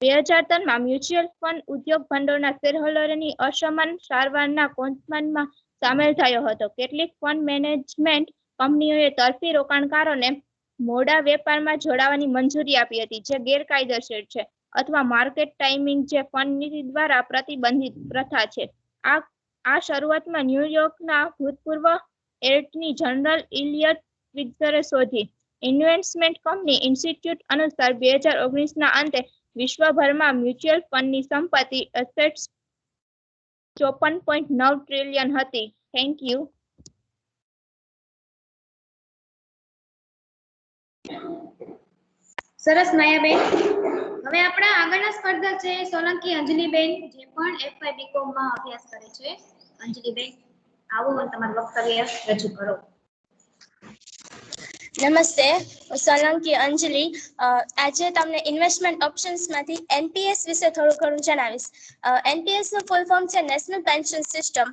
Speaker 10: 2003માં મ્યુચ્યુઅલ ફંડ ઉદ્યોગ ભંડોળના શેરહોલ્ડરની અસમાન સારવારના કૌંસમાં સામેલ થયો હતો. કેટલીક ફંડ મેનેજમેન્ટ કંપનીઓએ તરફી રોકાણકારોને મોડા વેપારમાં જોડાવાની મંજૂરી આપી હતી, જે ગેરકાયદેસર છે, અથવા માર્કેટ ટાઇમિંગ, જે ફંડ નીતિ દ્વારા પ્રતિબંધિત પ્રથા છે. આ શરૂઆતમાં ન્યૂયોર્કના ભૂતપૂર્વ એટર્ની જનરલ ઇલિયટ ટ્વિગ્ઝરે શોધી. ઇન્વેસ્ટમેન્ટ કંપની ઇન્સ્ટિટ્યૂટ અનુસાર 2019ના અંતે વિશ્વભરમાં મ્યુચ્યુઅલ ફંડની સંપત્તિ એસેટ્સ $54.9 ટ્રિલિયન હતી. Thank you.
Speaker 1: સરસ માયાબેન. હવે આપણા આગળના સ્પર્ધક છે સોલંકી અંજલિબેન, જે પણ એફવાય બીકોમ માં અભ્યાસ કરે છે. અંજલિબેન, આવો અને તમારું વક્તવ્ય રજૂ કરો.
Speaker 11: નમસ્તે, હું સોલંકી અંજલિ. આજે તમને ઇન્વેસ્ટમેન્ટ ઓપ્શન્સમાંથી એનપીએસ વિશે થોડું ઘણું જણાવીશ. એનપીએસ નું ફૂલ ફોર્મ છે નેશનલ પેન્શન સિસ્ટમ.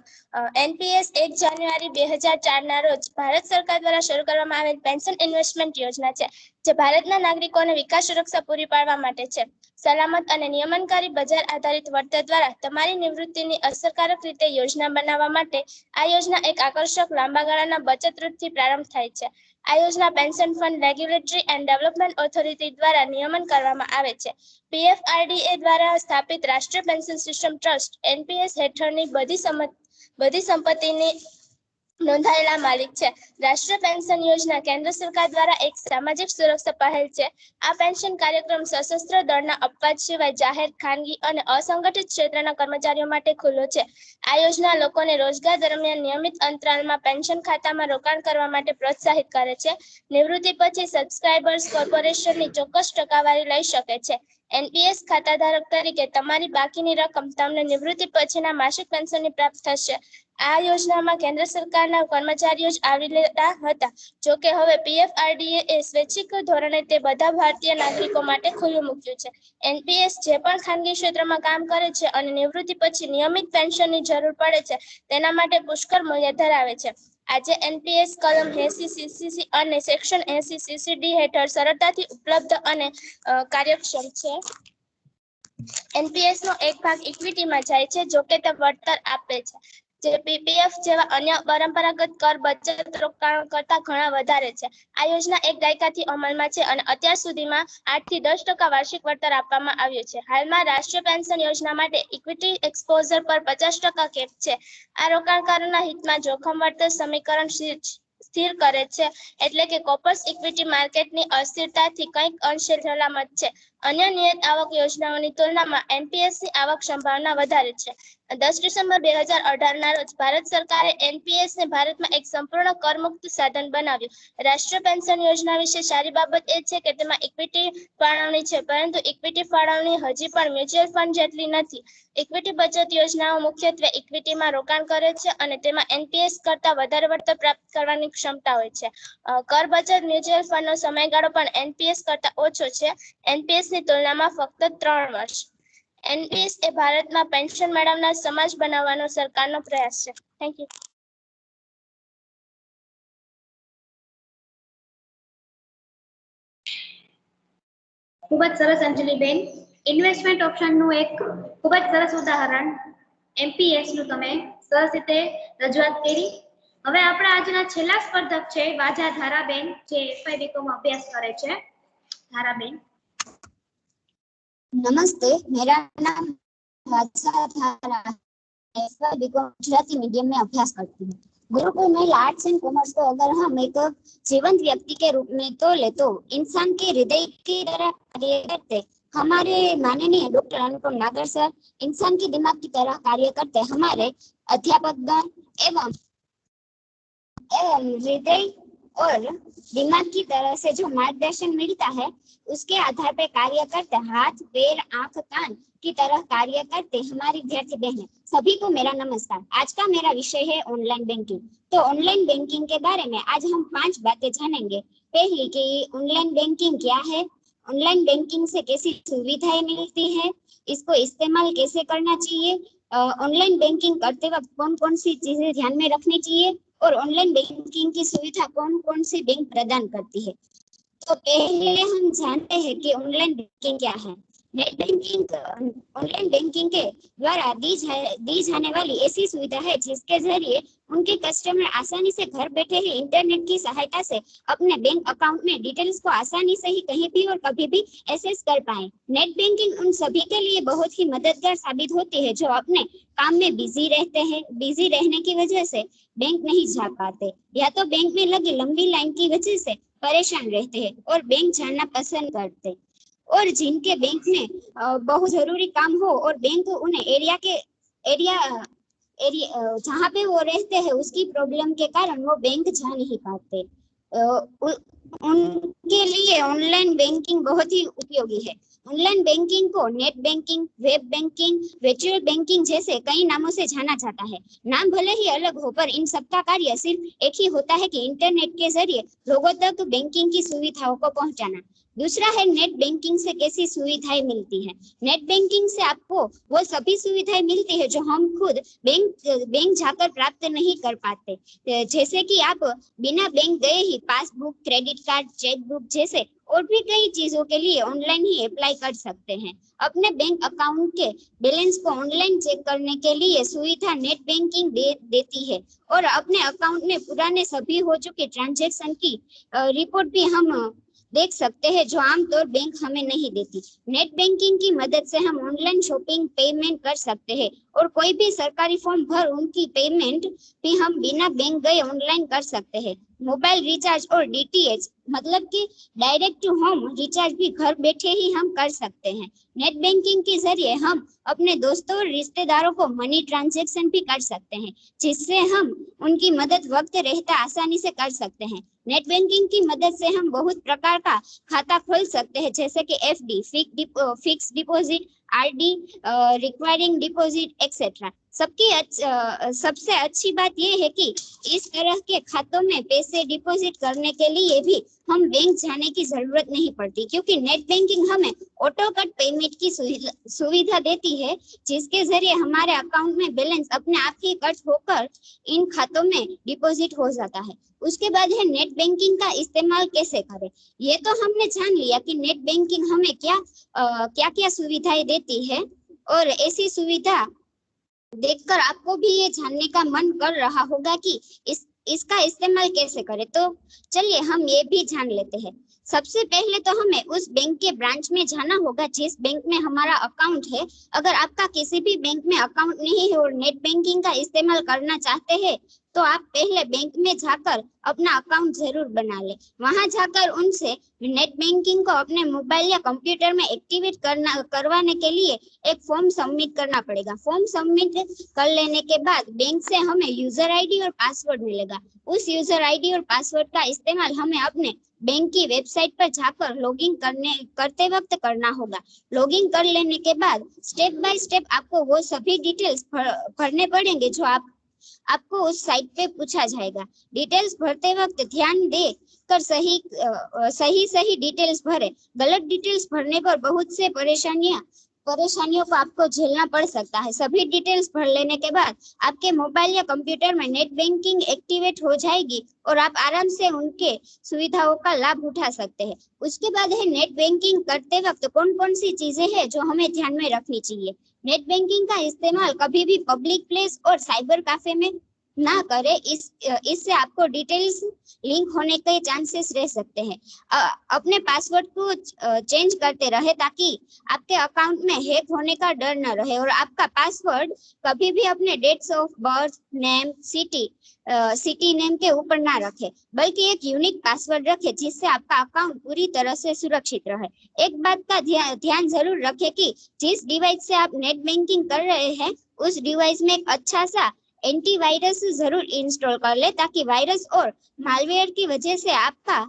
Speaker 11: એનપીએસ 1 જાન્યુઆરી 2004ના રોજ ભારત સરકાર દ્વારા શરૂ કરવામાં આવેલ પેન્શન ઇન્વેસ્ટમેન્ટ યોજના છે, જે ભારતના નાગરિકોને વિકાસ સુરક્ષા પૂરી પાડવા માટે છે. સલામત અને નિયમનકારી બજાર આધારિત વળતર દ્વારા તમારી નિવૃત્તિની અસરકારક રીતે યોજના બનાવવા માટે આ યોજના એક આકર્ષક લાંબા ગાળાના બચત રૂપથી પ્રારંભ થાય છે. આ યોજના pension fund regulatory and development authority દ્વારા નિયમન કરવામાં આવે છે. પીએફઆરડીએ દ્વારા સ્થાપિત રાષ્ટ્રીય પેન્શન સિસ્ટમ ટ્રસ્ટ એનપીએસ હેઠળની બધી સંપત્તિની નોંધાયેલા માલિક છે. રાષ્ટ્રીય પેન્શન યોજના કેન્દ્ર સરકાર દ્વારા એક સામાજિક સુરક્ષા પહેલ છે. આ પેન્શન કાર્યક્રમ સશસ્ત્ર દળના અપવાદ સિવાય જાહેર, ખાનગી અને અસંગઠિત ક્ષેત્રના કર્મચારીઓ માટે ખુલ્લો છે. આ યોજના લોકોને રોજગાર દરમિયાન નિયમિત અંતરાલમાં પેન્શન ખાતામાં રોકાણ કરવા માટે પ્રોત્સાહિત કરે છે. નિવૃત્તિ પછી સબસ્ક્રાઇબર્સ કોર્પોરેશનની ચોક્કસ ટકાવારી લઈ શકે છે. એનપીએસ ખાતાધારક તરીકે તમારી બાકીની રકમ તમને નિવૃત્તિ પછીના માસિક પેન્શનની પ્રાપ્ત થશે. આ યોજનામાં કેન્દ્ર સરકારના કર્મચારીઓ જ આવરી લેતા હતા. જોકે હવે પીએફઆરડીએ એ સ્વૈચ્છિક ધોરણે તે બધા ભારતીય નાગરિકો માટે ખુલ્લું મૂક્યું છે. એનપીએસ જે પણ ખાનગી ક્ષેત્રમાં કામ કરે છે અને નિવૃત્તિ પછી નિયમિત પેન્શનની જરૂર પડે છે, તેના માટે પુષ્કળ મૂલ્ય ધરાવે છે. આજે એનપીએસ કલમ 80 સીસીસી અને સેક્શન 80 સીસીડી હેઠળ સરળતાથી ઉપલબ્ધ અને કાર્યક્ષમ છે. એનપીએસ નો એક ભાગ ઇક્વિટીમાં જાય છે, જોકે તે વળતર આપે છે. જે પીપીએફ જેવા અન્ય પરંપરાગત કર બચત રોકાણ કરતા ઘણા વધારે છે. આ યોજના એક દાયકાથી અમલમાં છે અને અત્યાર સુધીમાં 8 થી 10% વાર્ષિક વળતર આપવામાં આવ્યું છે. હાલમાં રાષ્ટ્રીય પેન્શન યોજના માટે ઇક્વિટી એક્સપોઝર પર 50% કેપ છે. આ રોકાણકારોના હિતમાં જોખમ વળતર સમીકરણ સ્થિર કરે છે, એટલે કે કોર્પસ ઇક્વિટી માર્કેટની અસ્થિરતાથી કંઈક અંશે સલામત છે. અન્ય નિયત આવક યોજનાઓની તુલનામાં એનપીએસની આવક સંભાવના વધારે છે. 10 ડિસેમ્બર 2018 ના રોજ ભારત સરકારે એનપીએસ ને ભારતમાં એક સંપૂર્ણ કરમુક્ત સાધન બનાવ્યું. રાષ્ટ્રીય પેન્શન યોજના વિશે સારી બાબત એ છે કે તેમાં ઇક્વિટી ફાળવણી છે, પરંતુ ઇક્વિટી ફાળવણી હજી પણ મ્યુચ્યુઅલ ફંડ જેટલી નથી. ઇક્વિટી બચત યોજનાઓ મુખ્યત્વે ઇક્વિટીમાં રોકાણ કરે છે અને તેમાં એનપીએસ કરતાં વધારે વળતર પ્રાપ્ત કરવાની ક્ષમતા હોય છે. કર બચત મ્યુચ્યુઅલ ફંડનો સમયગાળો પણ એનપીએસ કરતાં ઓછો છે, એનપીએસની તુલનામાં ફક્ત 3 વર્ષ. એનપીએસ એ ભારતમાં પેન્શન મેળવનાર સમાજ બનાવવાનો સરકારનો પ્રયાસ છે. Thank you.
Speaker 1: ખૂબ જ સરસ અંજલિબેન. ઇન્વેસ્ટમેન્ટ ઓપ્શનનું એક ખૂબ જ સરસ ઉદાહરણ એમપીએસ નું તમે સરસ રીતે રજૂઆત કરી. હવે આપણા આજના છેલ્લા સ્પર્ધક છે વાજા ધારાબેન, જે એફઆઈ બીકોમ અભ્યાસ કરે છે. ધારાબેન,
Speaker 12: नमस्ते, मेरा नाम वात्सा धारा है। एफवाई बीकॉम गुजराती मीडियम में अभ्यास करती हूँ। गुरुकुल में आर्ट्स एंड कॉमर्स को अगर हम एक जीवंत व्यक्ति के रूप में तो ले तो इंसान के हृदय की तरह कार्य करते हमारे माननीय डॉक्टर अनुपम नागर सर, इंसान के दिमाग की तरह कार्य करते हमारे अध्यापकगण एवं हृदय और दिमाग की तरह से जो मार्गदर्शन मिलता है उसके आधार पर कार्य करते हाथ पैर आंख कान की तरह कार्य करते हमारी विद्यार्थी बहनें। सभी को मेरा नमस्कार। आज का मेरा विषय है ऑनलाइन बैंकिंग। तो ऑनलाइन बैंकिंग के बारे में आज हम 5 बातें जानेंगे। पहली कि ऑनलाइन बैंकिंग क्या है, ऑनलाइन बैंकिंग से कैसी सुविधाएं मिलती है, इसको इस्तेमाल कैसे करना चाहिए, ऑनलाइन बैंकिंग करते वक्त कौन कौन सी चीजें ध्यान में रखनी चाहिए और ऑनलाइन बैंकिंग की सुविधा कौन कौन सी बैंक प्रदान करती है। तो पहले हम जानते हैं कि ऑनलाइन बैंकिंग क्या है। नेट बैंकिंग ऑनलाइन बैंकिंग के द्वारा दी जाने वाली ऐसी सुविधा है जिसके जरिए उनके कस्टमर आसानी से घर बैठे ही इंटरनेट की सहायता से अपने बैंक अकाउंट में डिटेल्स को आसानी से ही कहीं भी और कभी भी एक्सेस कर पाए। नेट बैंकिंग उन सभी के लिए बहुत ही मददगार साबित होती है जो अपने काम में बिजी रहते हैं, बिजी रहने की वजह से बैंक नहीं जा पाते या तो बैंक में लगी लंबी लाइन की वजह से परेशान रहते हैं और बैंक जाना पसंद करते, और जिनके बैंक में बहुत जरूरी काम हो और बैंक उन्हें एरिया जहाँ पे वो रहते हैं उसकी प्रॉब्लम के कारण वो बैंक जा नहीं पाते, उनके लिए ऑनलाइन बैंकिंग बहुत ही उपयोगी है। ऑनलाइन बैंकिंग को net banking, web banking, virtual banking जैसे कई नामों से जाना जाता है। नाम भले ही अलग हो पर इन सबका कार्य सिर्फ एक ही होता है कि इंटरनेट के जरिए लोगों तक बैंकिंग की सुविधाओं को पहुंचाना। दूसरा है नेट बैंकिंग से कैसी सुविधाएं मिलती है। नेट बैंकिंग से आपको वो सभी सुविधाएं मिलती है जो हम खुद बैंक जाकर प्राप्त नहीं कर पाते, जैसे कि आप बिना बैंक गए ही पासबुक, क्रेडिट कार्ड, चेकबुक जैसे और भी कई चीजों के लिए ऑनलाइन ही अप्लाई कर सकते हैं। अपने बैंक अकाउंट के बैलेंस को ऑनलाइन चेक करने के लिए सुविधा नेट बैंकिंग देती है और अपने अकाउंट में पुराने सभी हो चुके ट्रांजैक्शन की रिपोर्ट भी हम देख सकते हैं जो आमतौर बैंक हमें नहीं देती। नेट बैंकिंग की मदद से हम ऑनलाइन शॉपिंग, पेमेंट कर सकते हैं और कोई भी सरकारी फॉर्म भर उनकी पेमेंट भी हम बिना बैंक गए ऑनलाइन कर सकते हैं। मोबाइल रिचार्ज और डीटीएच मतलब कि डायरेक्ट टू होम रिचार्ज भी घर बैठे ही हम कर सकते हैं। नेट बैंकिंग के जरिए हम अपने दोस्तों और रिश्तेदारों को मनी ट्रांजैक्शन भी कर सकते हैं, जिससे हम उनकी मदद वक्त रहता आसानी से कर सकते हैं। नेट बैंकिंग की मदद से हम बहुत प्रकार का खाता खोल सकते हैं, जैसे कि FD, fix deposit, RD, requiring deposit etcetera. सबसे अच्छी बात यह है कि इस तरह के खातों में पैसे डिपॉजिट करने के लिए भी हम बैंक जाने की जरूरत नहीं पड़ती, क्योंकि नेट बैंकिंग हमें ऑटो कट पेमेंट की सुविधा देती है, जिसके जरिए हमारे अकाउंट में बैलेंस अपने आप ही कट होकर इन खातों में डिपॉजिट हो जाता है। उसके बाद है नेट बैंकिंग का इस्तेमाल कैसे करें। ये तो हमने जान लिया कि नेट बैंकिंग हमें क्या क्या सुविधाएं देती है, और ऐसी सुविधा देखकर आपको भी ये जानने का मन कर रहा होगा कि इसका इस्तेमाल कैसे करें। तो चलिए हम ये भी जान लेते हैं। सबसे पहले तो हमें उस बैंक के ब्रांच में जाना होगा जिस बैंक में हमारा अकाउंट है। अगर आपका किसी भी बैंक में अकाउंट नहीं है और नेट बैंकिंग का इस्तेमाल करना चाहते हैं तो आप पहले बैंक में जाकर अपना अकाउंट जरूर बना ले। वहां जाकर उनसे नेट बैंकिंग को अपने मोबाइल या कंप्यूटर में एक्टिवेट करवाने के लिए एक फॉर्म सबमिट करना पड़ेगा। फॉर्म सबमिट कर लेने के बाद बैंक से हमें यूजर आईडी और पासवर्ड मिलेगा। उस यूजर आईडी और पासवर्ड का इस्तेमाल हमें अपने बैंक की वेबसाइट पर जाकर लॉगिन करते वक्त करना होगा। लॉगिन कर लेने के बाद स्टेप बाय स्टेप आपको वो सभी डिटेल्स भरने पड़ेंगे जो आपको उस साइट पे पूछा जाएगा। डिटेल्स भरते वक्त ध्यान दे कर सही डिटेल्स भरे। गलत डिटेल्स भरने पर बहुत से परेशानियों को आपको झेलना पड़ सकता है। सभी डिटेल्स भर लेने के बाद आपके मोबाइल या कंप्यूटर में नेट बैंकिंग एक्टिवेट हो जाएगी और आप आराम से उनके सुविधाओं का लाभ उठा सकते हैं। उसके बाद है नेट बैंकिंग करते वक्त कौन कौन सी चीजें हैं जो हमें ध्यान में रखनी चाहिए। नेट बैंकिंग का इस्तेमाल कभी भी पब्लिक प्लेस और साइबर कैफे में ना करें। इससे आपको डिटेल्स लिंक होने के चांसेस रह सकते हैं। अपने पासवर्ड को चेंज करते रहे ताकि आपके अकाउंट में हैक होने का डर न रहे। और आपका पासवर्ड कभी भी अपने dates of birth, name, city name के ऊपर ना रखे, बल्कि एक यूनिक पासवर्ड रखे जिससे आपका अकाउंट पूरी तरह से सुरक्षित रहे। एक बात का ध्यान जरूर रखें कि जिस डिवाइस से आप नेट बैंकिंग कर रहे हैं उस डिवाइस में एक अच्छा सा एंटीवायरस जरूर इंस्टॉल कर ले ताकि वायरस और मालवेयर की वजह से आपका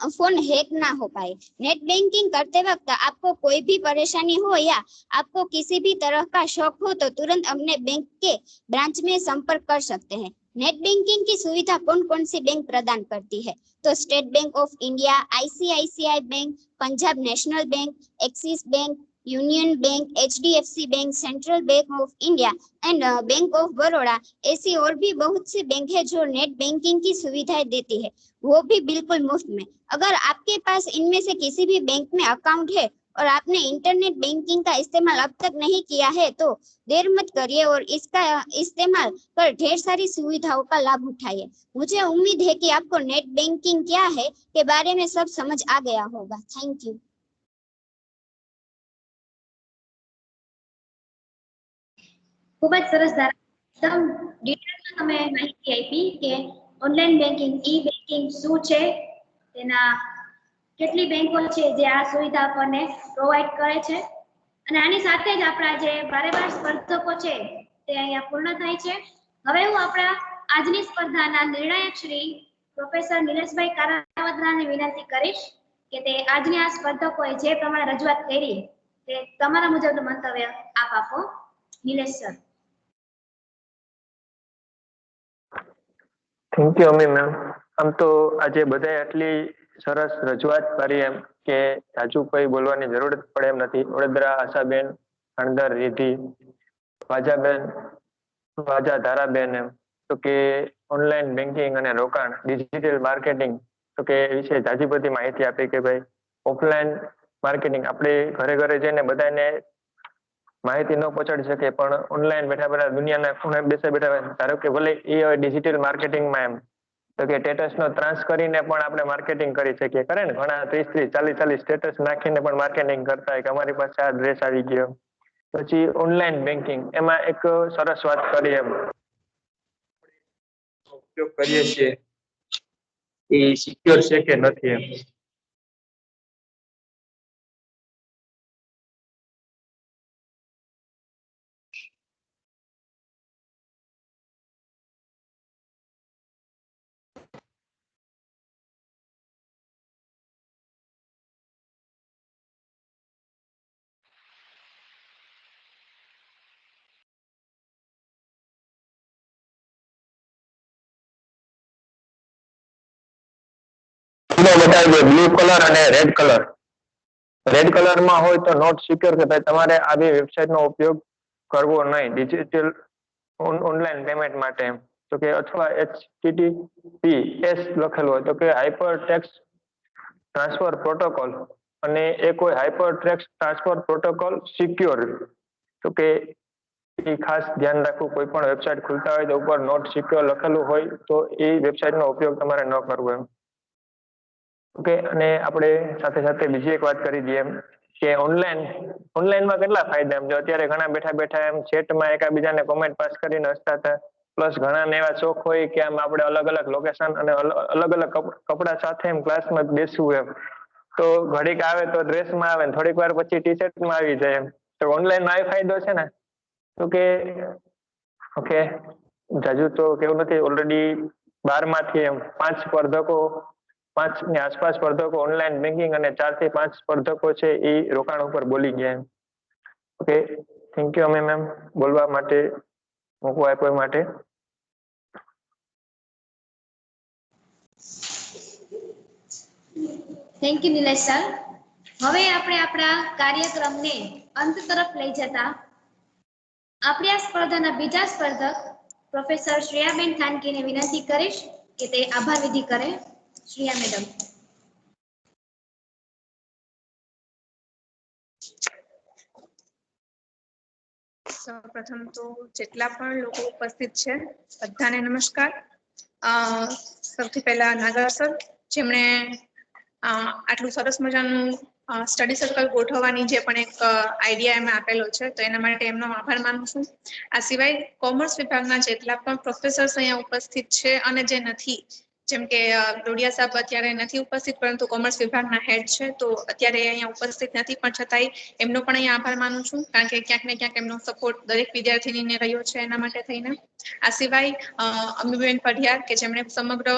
Speaker 12: फोन हैक ना हो पाए। नेट बैंकिंग करते वक्त आपको कोई भी परेशानी हो या आपको किसी भी तरह का शौक हो तो तुरंत अपने बैंक के ब्रांच में संपर्क कर सकते हैं। नेट बैंकिंग की सुविधा कौन कौन सी बैंक प्रदान करती है? तो state bank of India, ICICI bank, Punjab national bank, axis bank, union bank, HDFC bank, central bank of India and bank of Baroda. ऐसी और भी बहुत सी बैंक है जो नेट बैंकिंग की सुविधाएं देती है, वो भी बिल्कुल मुफ्त में। अगर आपके पास इनमें से किसी भी बैंक में अकाउंट है और आपने इंटरनेट बैंकिंग का इस्तेमाल अब तक नहीं किया है तो देर मत करिए और इसका इस्तेमाल कर ढेर सारी सुविधाओं का लाभ उठाइए। मुझे उम्मीद है कि आपको नेट बैंकिंग क्या है के बारे में सब समझ आ गया होगा। Thank you.
Speaker 1: ખૂબ જ સરસ એકદમ ડિટેલમાં તમે માહિતી આપી કે ઓનલાઈન બેન્કિંગ, ઈ બેન્કિંગ શું છે, તેના કેટલી બેંકો છે જે આ સુવિધા આપણને પ્રોવાઈડ કરે છે અને આની સાથે જ આપણા જે વારેવાર સ્પર્ધકો છે તે અહીંયા પૂર્ણ થાય છે। હવે હું આપણા આજની સ્પર્ધાના નિર્ણાયક શ્રી પ્રોફેસર નિલેશભાઈ કારાવદરાને વિનંતી કરીશ કે તે આજની આ સ્પર્ધકોએ જે પ્રમાણે રજૂઆત કરી તે તમારા મુજબનું મંતવ્ય આપ આપો। Nilesh sir.
Speaker 13: Thank you Ami ma'am. આમ તો આજે બધાએ આટલી સરસ રજૂઆત કરી એમ કે તાજુ કોઈ બોલવાની જરૂર પડે એમ નથી। વડોદરા આશાબેન, હણદર રીધિ, વાજાબેન, વાજા ધારાબેન એમ તો કે ઓનલાઈન બેન્કિંગ અને રોકાણ, ડિજિટલ માર્કેટિંગ તો કે વિશે જાજી બધી માહિતી આપી કે ભાઈ ઓફલાઈન માર્કેટિંગ આપણે ઘરે ઘરે જઈને બધાને માહિતી ન પહોંચાડી શકે પણ ઓનલાઈન બેઠા બેઠા દુનિયાના ખૂણે બેસા બેઠા ધારો કે ભલે એ ડિજિટલ માર્કેટિંગમાં એમ તો કે સ્ટેટસનો ત્રાસ કરીને પણ આપણે માર્કેટિંગ કરી શકીએ। કરે ને ઘણા 30-40 સ્ટેટસ નાખીને પણ માર્કેટિંગ કરતા હોય કે અમારી પાસે આ ડ્રેસ આવી ગયો। પછી ઓનલાઈન બેન્કિંગ એમાં એક સરસ વાત કરી એમ ઉપયોગ કરીએ છીએ એ સિક્યોર છે કે નથી એમ। બતાવી દે બ્લુ કલર અને રેડ કલર। રેડ કલરમાં હોય તો નોટ સિક્યોર કે ભાઈ તમારે આવી વેબસાઇટનો ઉપયોગ કરવો નહીં ડિજિટલ ઓનલાઈન પેમેન્ટ માટે એમ તો કે અથવા HTTPS લખેલું હોય તો કે હાઇપર ટેક્સ્ટ ટ્રાન્સફર પ્રોટોકોલ અને એ કોઈ hyper text transfer protocol secure તો કે એ ખાસ ધ્યાન રાખવું. કોઈ પણ વેબસાઇટ ખોલતા હોય તો ઉપર નોટ સિક્યોર લખેલું હોય તો એ વેબસાઇટનો ઉપયોગ તમારે ન કરવો એમ. ઓકે, અને આપણે સાથે સાથે બીજી એક વાત કરી દઈએ એમ કે ઓનલાઈનમાં કેટલા ફાયદા એમ. જો અત્યારે ઘણા બેઠા બેઠા એમ ચેટમાં એકાબીજાને કોમેન્ટ પાસ કરીને હસતા હતા. પ્લસ ઘણાને એવા શોખ હોય કે આમ આપણે અલગ અલગ લોકેશન અને અલગ અલગ કપડા સાથે એમ ક્લાસમાં બેસવું એમ. તો ઘડીક આવે તો ડ્રેસમાં આવે, થોડીક વાર પછી ટી શર્ટમાં આવી જાય એમ. તો ઓનલાઈનમાં આ ફાયદો છે ને. તો કે ઓકે, જાજુ તો કેવું નથી. ઓલરેડી 12 માંથી એમ 5 સ્પર્ધકો, 5 ની આસપાસ સ્પર્ધકો ઓનલાઈન બેન્કિંગ અને 4 થી 5 સ્પર્ધકો છે એ રોકાણ ઉપર બોલી ગયા એમ. ઓકે, થેન્ક યુ મેમ બોલવા માટે, મૂકવા આપ્યો માટે.
Speaker 1: Thank you Nilesh sir. હવે આપણે આપણા કાર્યક્રમને અંત તરફ લઈ જતા આપણી આ સ્પર્ધાના બીજા સ્પર્ધક પ્રોફેસર શ્રેયાબેન થાનકીને વિનંતી કરીશ કે તે આભાર વિધિ કરે. શ્રેયા મેડમ.
Speaker 14: સૌપ્રથમ તો જેટલા પણ લોકો ઉપસ્થિત છે બધાને નમસ્કાર. સૌથી પહેલા નાગરા સર, જેમણે આટલું સરસ મજાનું સ્ટડી સર્કલ ગોઠવવાની જે પણ એક આઈડિયા એમાં આપેલો છે, તો એના માટે એમનો આભાર માનું છું. આ સિવાય કોમર્સ વિભાગના જેટલા પણ પ્રોફેસર્સ અહીંયા ઉપસ્થિત છે અને જે નથી, જેમ કે ડોડિયા સાહેબ અત્યારે નથી ઉપસ્થિત, પરંતુ કોમર્સ વિભાગના હેડ છે, તો અત્યારે અહીંયા ઉપસ્થિત નથી, પણ છતાંય એમનો પણ અહીંયા આભાર માનું છું, કારણ કે ક્યાંક ને ક્યાંક એમનો સપોર્ટ દરેક વિદ્યાર્થીનીને રહ્યો છે એના માટે થઈને. આ સિવાય અમીબેન પઢિયાર, કે જેમણે સમગ્ર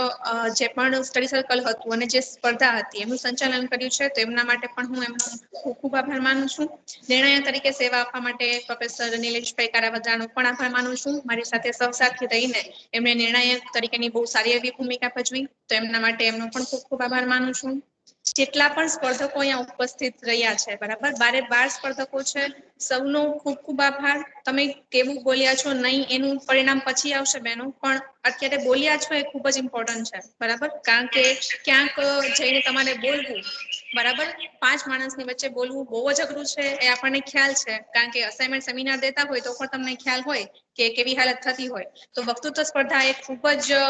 Speaker 14: જે પણ સ્ટડી સર્કલ હતું અને જે સ્પર્ધા હતી એનું સંચાલન કર્યું છે, તો એમના માટે પણ હું એમનો ખૂબ ખૂબ આભાર માનું છું. નિર્ણય તરીકે સેવા આપવા માટે પ્રોફેસર નિલેશભાઈ કારાવદાનો પણ આભાર માનું છું. મારી સાથે સહસાથી રહીને એમણે નિર્ણાયક તરીકેની બહુ સારી એવી ભૂમિકા ભજવી, તો એમના માટે એમનો પણ ખૂબ ખૂબ આભાર માનું છું. જેટલા પણ સ્પર્ધકો અહીંયા ઉપસ્થિત રહ્યા છે, બરાબર 12 સ્પર્ધકો છે, સૌનો ખૂબ ખૂબ આભાર. તમે કેવું બોલ્યા છો નહીં એનું પરિણામ પછી આવશે બહેનો, પણ અત્યારે બોલ્યા છો એ ખૂબ જ ઇમ્પોર્ટન્ટ છે, બરાબર. કારણ કે ક્યાંક જઈને તમારે બોલવું, બરાબર, 5 માણસની વચ્ચે બોલવું બહુ જ અઘરું છે, એ આપણને ખ્યાલ છે. કારણ કે અસાઇનમેન્ટ સેમિનાર દેતા હોય તો પણ તમને ખ્યાલ હોય કે કેવી હાલત થતી હોય. તો વક્તૃત્વ સ્પર્ધા એ ખૂબ જ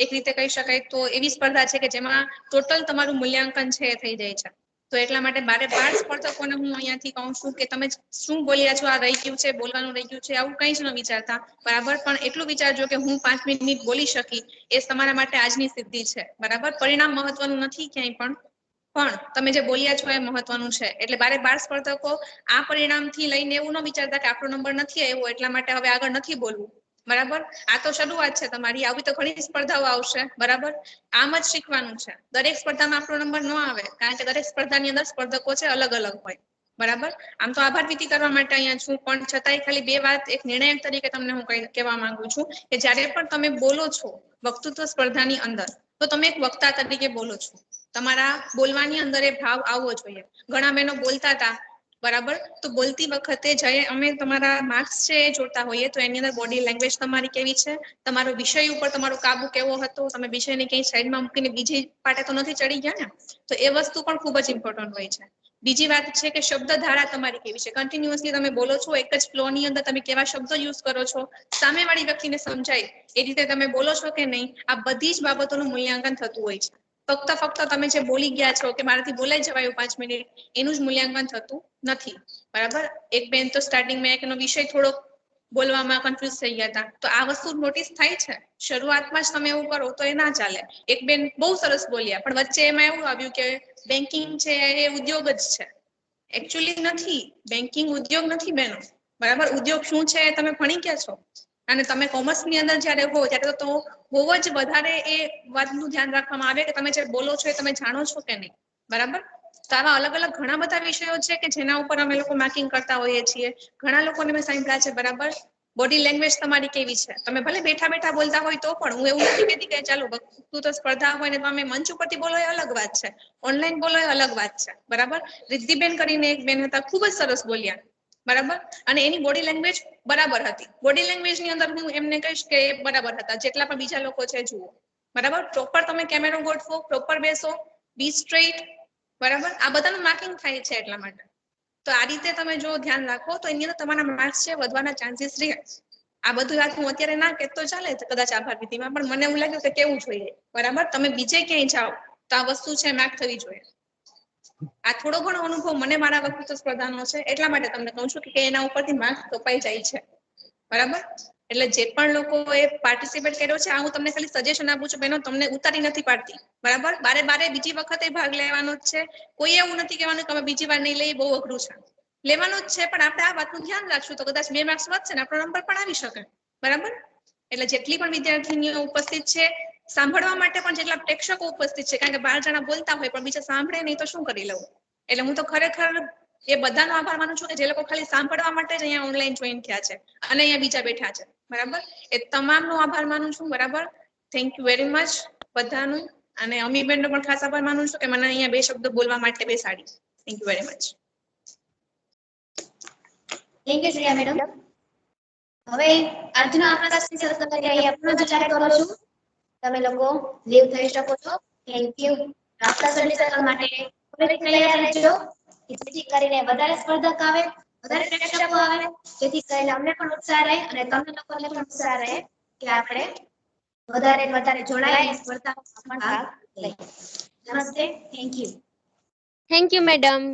Speaker 14: એક રીતે કહી શકાય તો એવી સ્પર્ધા છે કે જેમાં ટોટલ તમારું મૂલ્યાંકન છે એ થઈ જાય છે. તો એટલા માટે 12 સ્પર્ધકોને હું અહીંયાથી કહું છું કે તમે શું બોલ્યા છો, આ રહી ગયું છે, બોલવાનું રહી ગયું છે, આવું કંઈ જ ન વિચારતા, બરાબર. પણ એટલું વિચારજો કે હું 5 મિનિટ બોલી શકી, એ તમારા માટે આજની સિદ્ધિ છે, બરાબર. પરિણામ મહત્વનું નથી ક્યાંય પણ તમે જે બોલ્યા છો એ મહત્વનું છે. એટલે 12 સ્પર્ધકો આ પરિણામથી લઈને એવું ન વિચારતા કે આપણો નંબર નથી આવ્યો એટલા માટે હવે આગળ નથી બોલવું, બરાબર. આ તો શરૂઆત છે તમારી, આવી તો ઘણી સ્પર્ધાઓ આવશે, બરાબર. આમ જ શીખવાનું છે. દરેક સ્પર્ધામાં આપણો નંબર ન આવે, કારણ કે દરેક સ્પર્ધાની અંદર સ્પર્ધકો છે અલગ અલગ હોય, બરાબર. આમ તો આભાર વિધિ કરવા માટે અહીંયા છું, પણ છતાંય ખાલી 2 વાત એક નિર્ણાયક તરીકે તમને હું કહેવા માંગુ છું કે જ્યારે પણ તમે બોલો છો વક્તૃત્વ સ્પર્ધાની અંદર, તો તમે એક વક્તા તરીકે બોલો છો. તમારા બોલવાની અંદર એ ભાવ આવવો જોઈએ. ઘણા બહેનો બોલતા હતા, બરાબર. તો બોલતી વખતે જ્યારે અમે તમારા માર્ક્સ છે એ જોતા હોઈએ તો એની અંદર બોડી લેંગ્વેજ તમારી કેવી છે, તમારો વિષય ઉપર તમારો કાબુ કેવો હતો, તમે વિષયને ક્યાંય સાઈડમાં મૂકીને બીજી પાટે તો નથી ચડી ગયા ને. તો એ વસ્તુ પણ ખૂબ જ ઇમ્પોર્ટન્ટ હોય છે. બીજી વાત છે કે શબ્દ ધારા તમારી કેવી છે, કન્ટિન્યુઅસલી તમે બોલો છો, એક જ ફ્લોની અંદર તમે કેવા શબ્દો યુઝ કરો છો, સામેવાળી વ્યક્તિને સમજાય એ રીતે તમે બોલો છો કે નહીં, આ બધી જ બાબતોનું મૂલ્યાંકન થતું હોય છે. ફક્ત તમે જે બોલી ગયા છો કે મારાથી બોલાઈ જવાયું 5 મિનિટ, એનું જ મૂલ્યાંકન થતું નથી, બરાબર. એક બેન તો સ્ટાર્ટિંગમાં એકનો વિષય થોડોક બોલવામાં કન્ફ્યુઝ થઈ ગયા હતા, તો આ વસ્તુ નોટિસ થાય છે. શરૂઆતમાં જ તમે એવું કરો તો એ ના ચાલે. એક બેન બહુ સરસ બોલ્યા, પણ વચ્ચે એમાં એવું આવ્યું કે બેન્કિંગ છે એ ઉદ્યોગ જ છે. એકચ્યુઅલી નથી, બેન્કિંગ ઉદ્યોગ નથી બેનો, બરાબર. ઉદ્યોગ શું છે એ તમે ભણી ગયા છો, અને તમે કોમર્સની અંદર જ્યારે હો ત્યારે તો બહુ જ વધારે એ વાતનું ધ્યાન રાખવામાં આવે કે તમે જે બોલો છો એ તમે જાણો છો કે નહીં, બરાબર. તો આવા અલગ અલગ ઘણા બધા વિષયો છે કે જેના ઉપર અમે લોકો માર્કિંગ કરતા હોઈએ છીએ. ઘણા લોકોને મેં સાંભળ્યા છે, બરાબર. બોડી લેંગ્વેજ તમારી કેવી છે, તમે ભલે બેઠા બેઠા બોલતા હોય તો પણ, હું એવું નથી કહેતી કે ચાલો તું તો સ્પર્ધા હોય ને તમે મંચ ઉપરથી બોલો એ અલગ વાત છે, ઓનલાઈન બોલો એ અલગ વાત છે, બરાબર. રિદ્ધિબેન કરીને એક બેન હતા, ખૂબ જ સરસ બોલ્યા, બરાબર. અને એની બોડી લેંગ્વેજ બરાબર હતી. બોડી લેંગ્વેજની અંદર હું એમને કહીશ કે બરાબર હતા. જેટલા પણ બીજા લોકો છે જુઓ, બરાબર. પ્રોપર તમે કેમેરો ગોઠવો, પ્રોપર બેસો, બી સ્ટ્રેટ, બરાબર. આ બધાનું માર્કિંગ થાય છે એટલા માટે, તો આ રીતે તમે જો ધ્યાન રાખો તો એની અંદર તમારા માર્ક્સ છે વધવાના ચાન્સીસ રહે. આ બધું વાત હું અત્યારે ના કહેતો ચાલે તો કદાચ આભાર વિધિમાં, પણ મને એવું લાગ્યું કે કેવું જોઈએ. બરાબર, તમે બીજે ક્યાંય જાઓ તો આ વસ્તુ છે માર્ક થવી જોઈએ. આ થોડો ઘણો અનુભવ મને મારા વક્તૃત્વ સ્પર્ધાનો છે, એટલા માટે તમને કહું છું કે એના ઉપરથી માર્ક્સ કપાઈ જાય છે. બરાબર, એટલે જે પણ લોકોએ પાર્ટિસિપેટ કર્યો છે, આ હું તમને ખાલી સજેશન આપું છું બહેનો, તમને ઉતારી નથી પાડતી. બરાબર, બારે બીજી વખતે ભાગ લેવાનો જ છે. કોઈ એવું નથી કહેવાનું કે અમે બીજી વાર નહીં લઈએ, બહુ અઘરું છે. લેવાનું જ છે, પણ આપણે આ વાતનું ધ્યાન રાખશું તો કદાચ 2 માર્ક્સ વધશે ને આપણો નંબર પણ આવી શકે. બરાબર, એટલે જેટલી પણ વિદ્યાર્થીનીઓ ઉપસ્થિત છે, સાંભળવા માટે પણ જેટલા પ્રેક્ષકો ઉપસ્થિત છે, કારણ કે 12 જણા બોલતા હોય પણ બીજા સાંભળે નહીં તો શું કરી લઉં. એટલે હું તો ખરેખર એ બધાનો આભાર માનું છું કે જે લોકો ખાલી સાંભળવા માટે જ અહીંયા ઓનલાઈન જોઈન થયા છે અને અહીંયા બીજા બેઠા છે. બરાબર, એ તમામનો આભાર માનું છું. બરાબર, થેન્ક યુ વેરી મચ બધાનું. અને અમીબેનનો પણ ખાસ આભાર માનું છું કે મને અહીંયા 2 શબ્દ બોલવા માટે બેસાડી. Thank you very much.
Speaker 1: Thank you Shreya madam. હવે આજનો આપણા ક્લાસની શરૂઆત કરી અહીંયા પૂર્ણ જાહેર કરું છું. તમે લોકો લીવ થઈ શકો છો. Thank you. આપણા સ્ટડી સર્કલ માટે ફરીથી તૈયાર રહેજો, જેથી કરીને વધારે સ્પર્ધક આવે, વધારે પ્રેક્ષકો આવે, જેથી કરીને અમને પણ ઉત્સાહ રહે અને તમને લોકોને પણ ઉત્સાહ રહે કે આપણે વધારે ને વધારે જોડાય અને સ્પર્ધામાં ભાગ લઈએ. નમસ્તે, thank you.
Speaker 4: Thank you madam.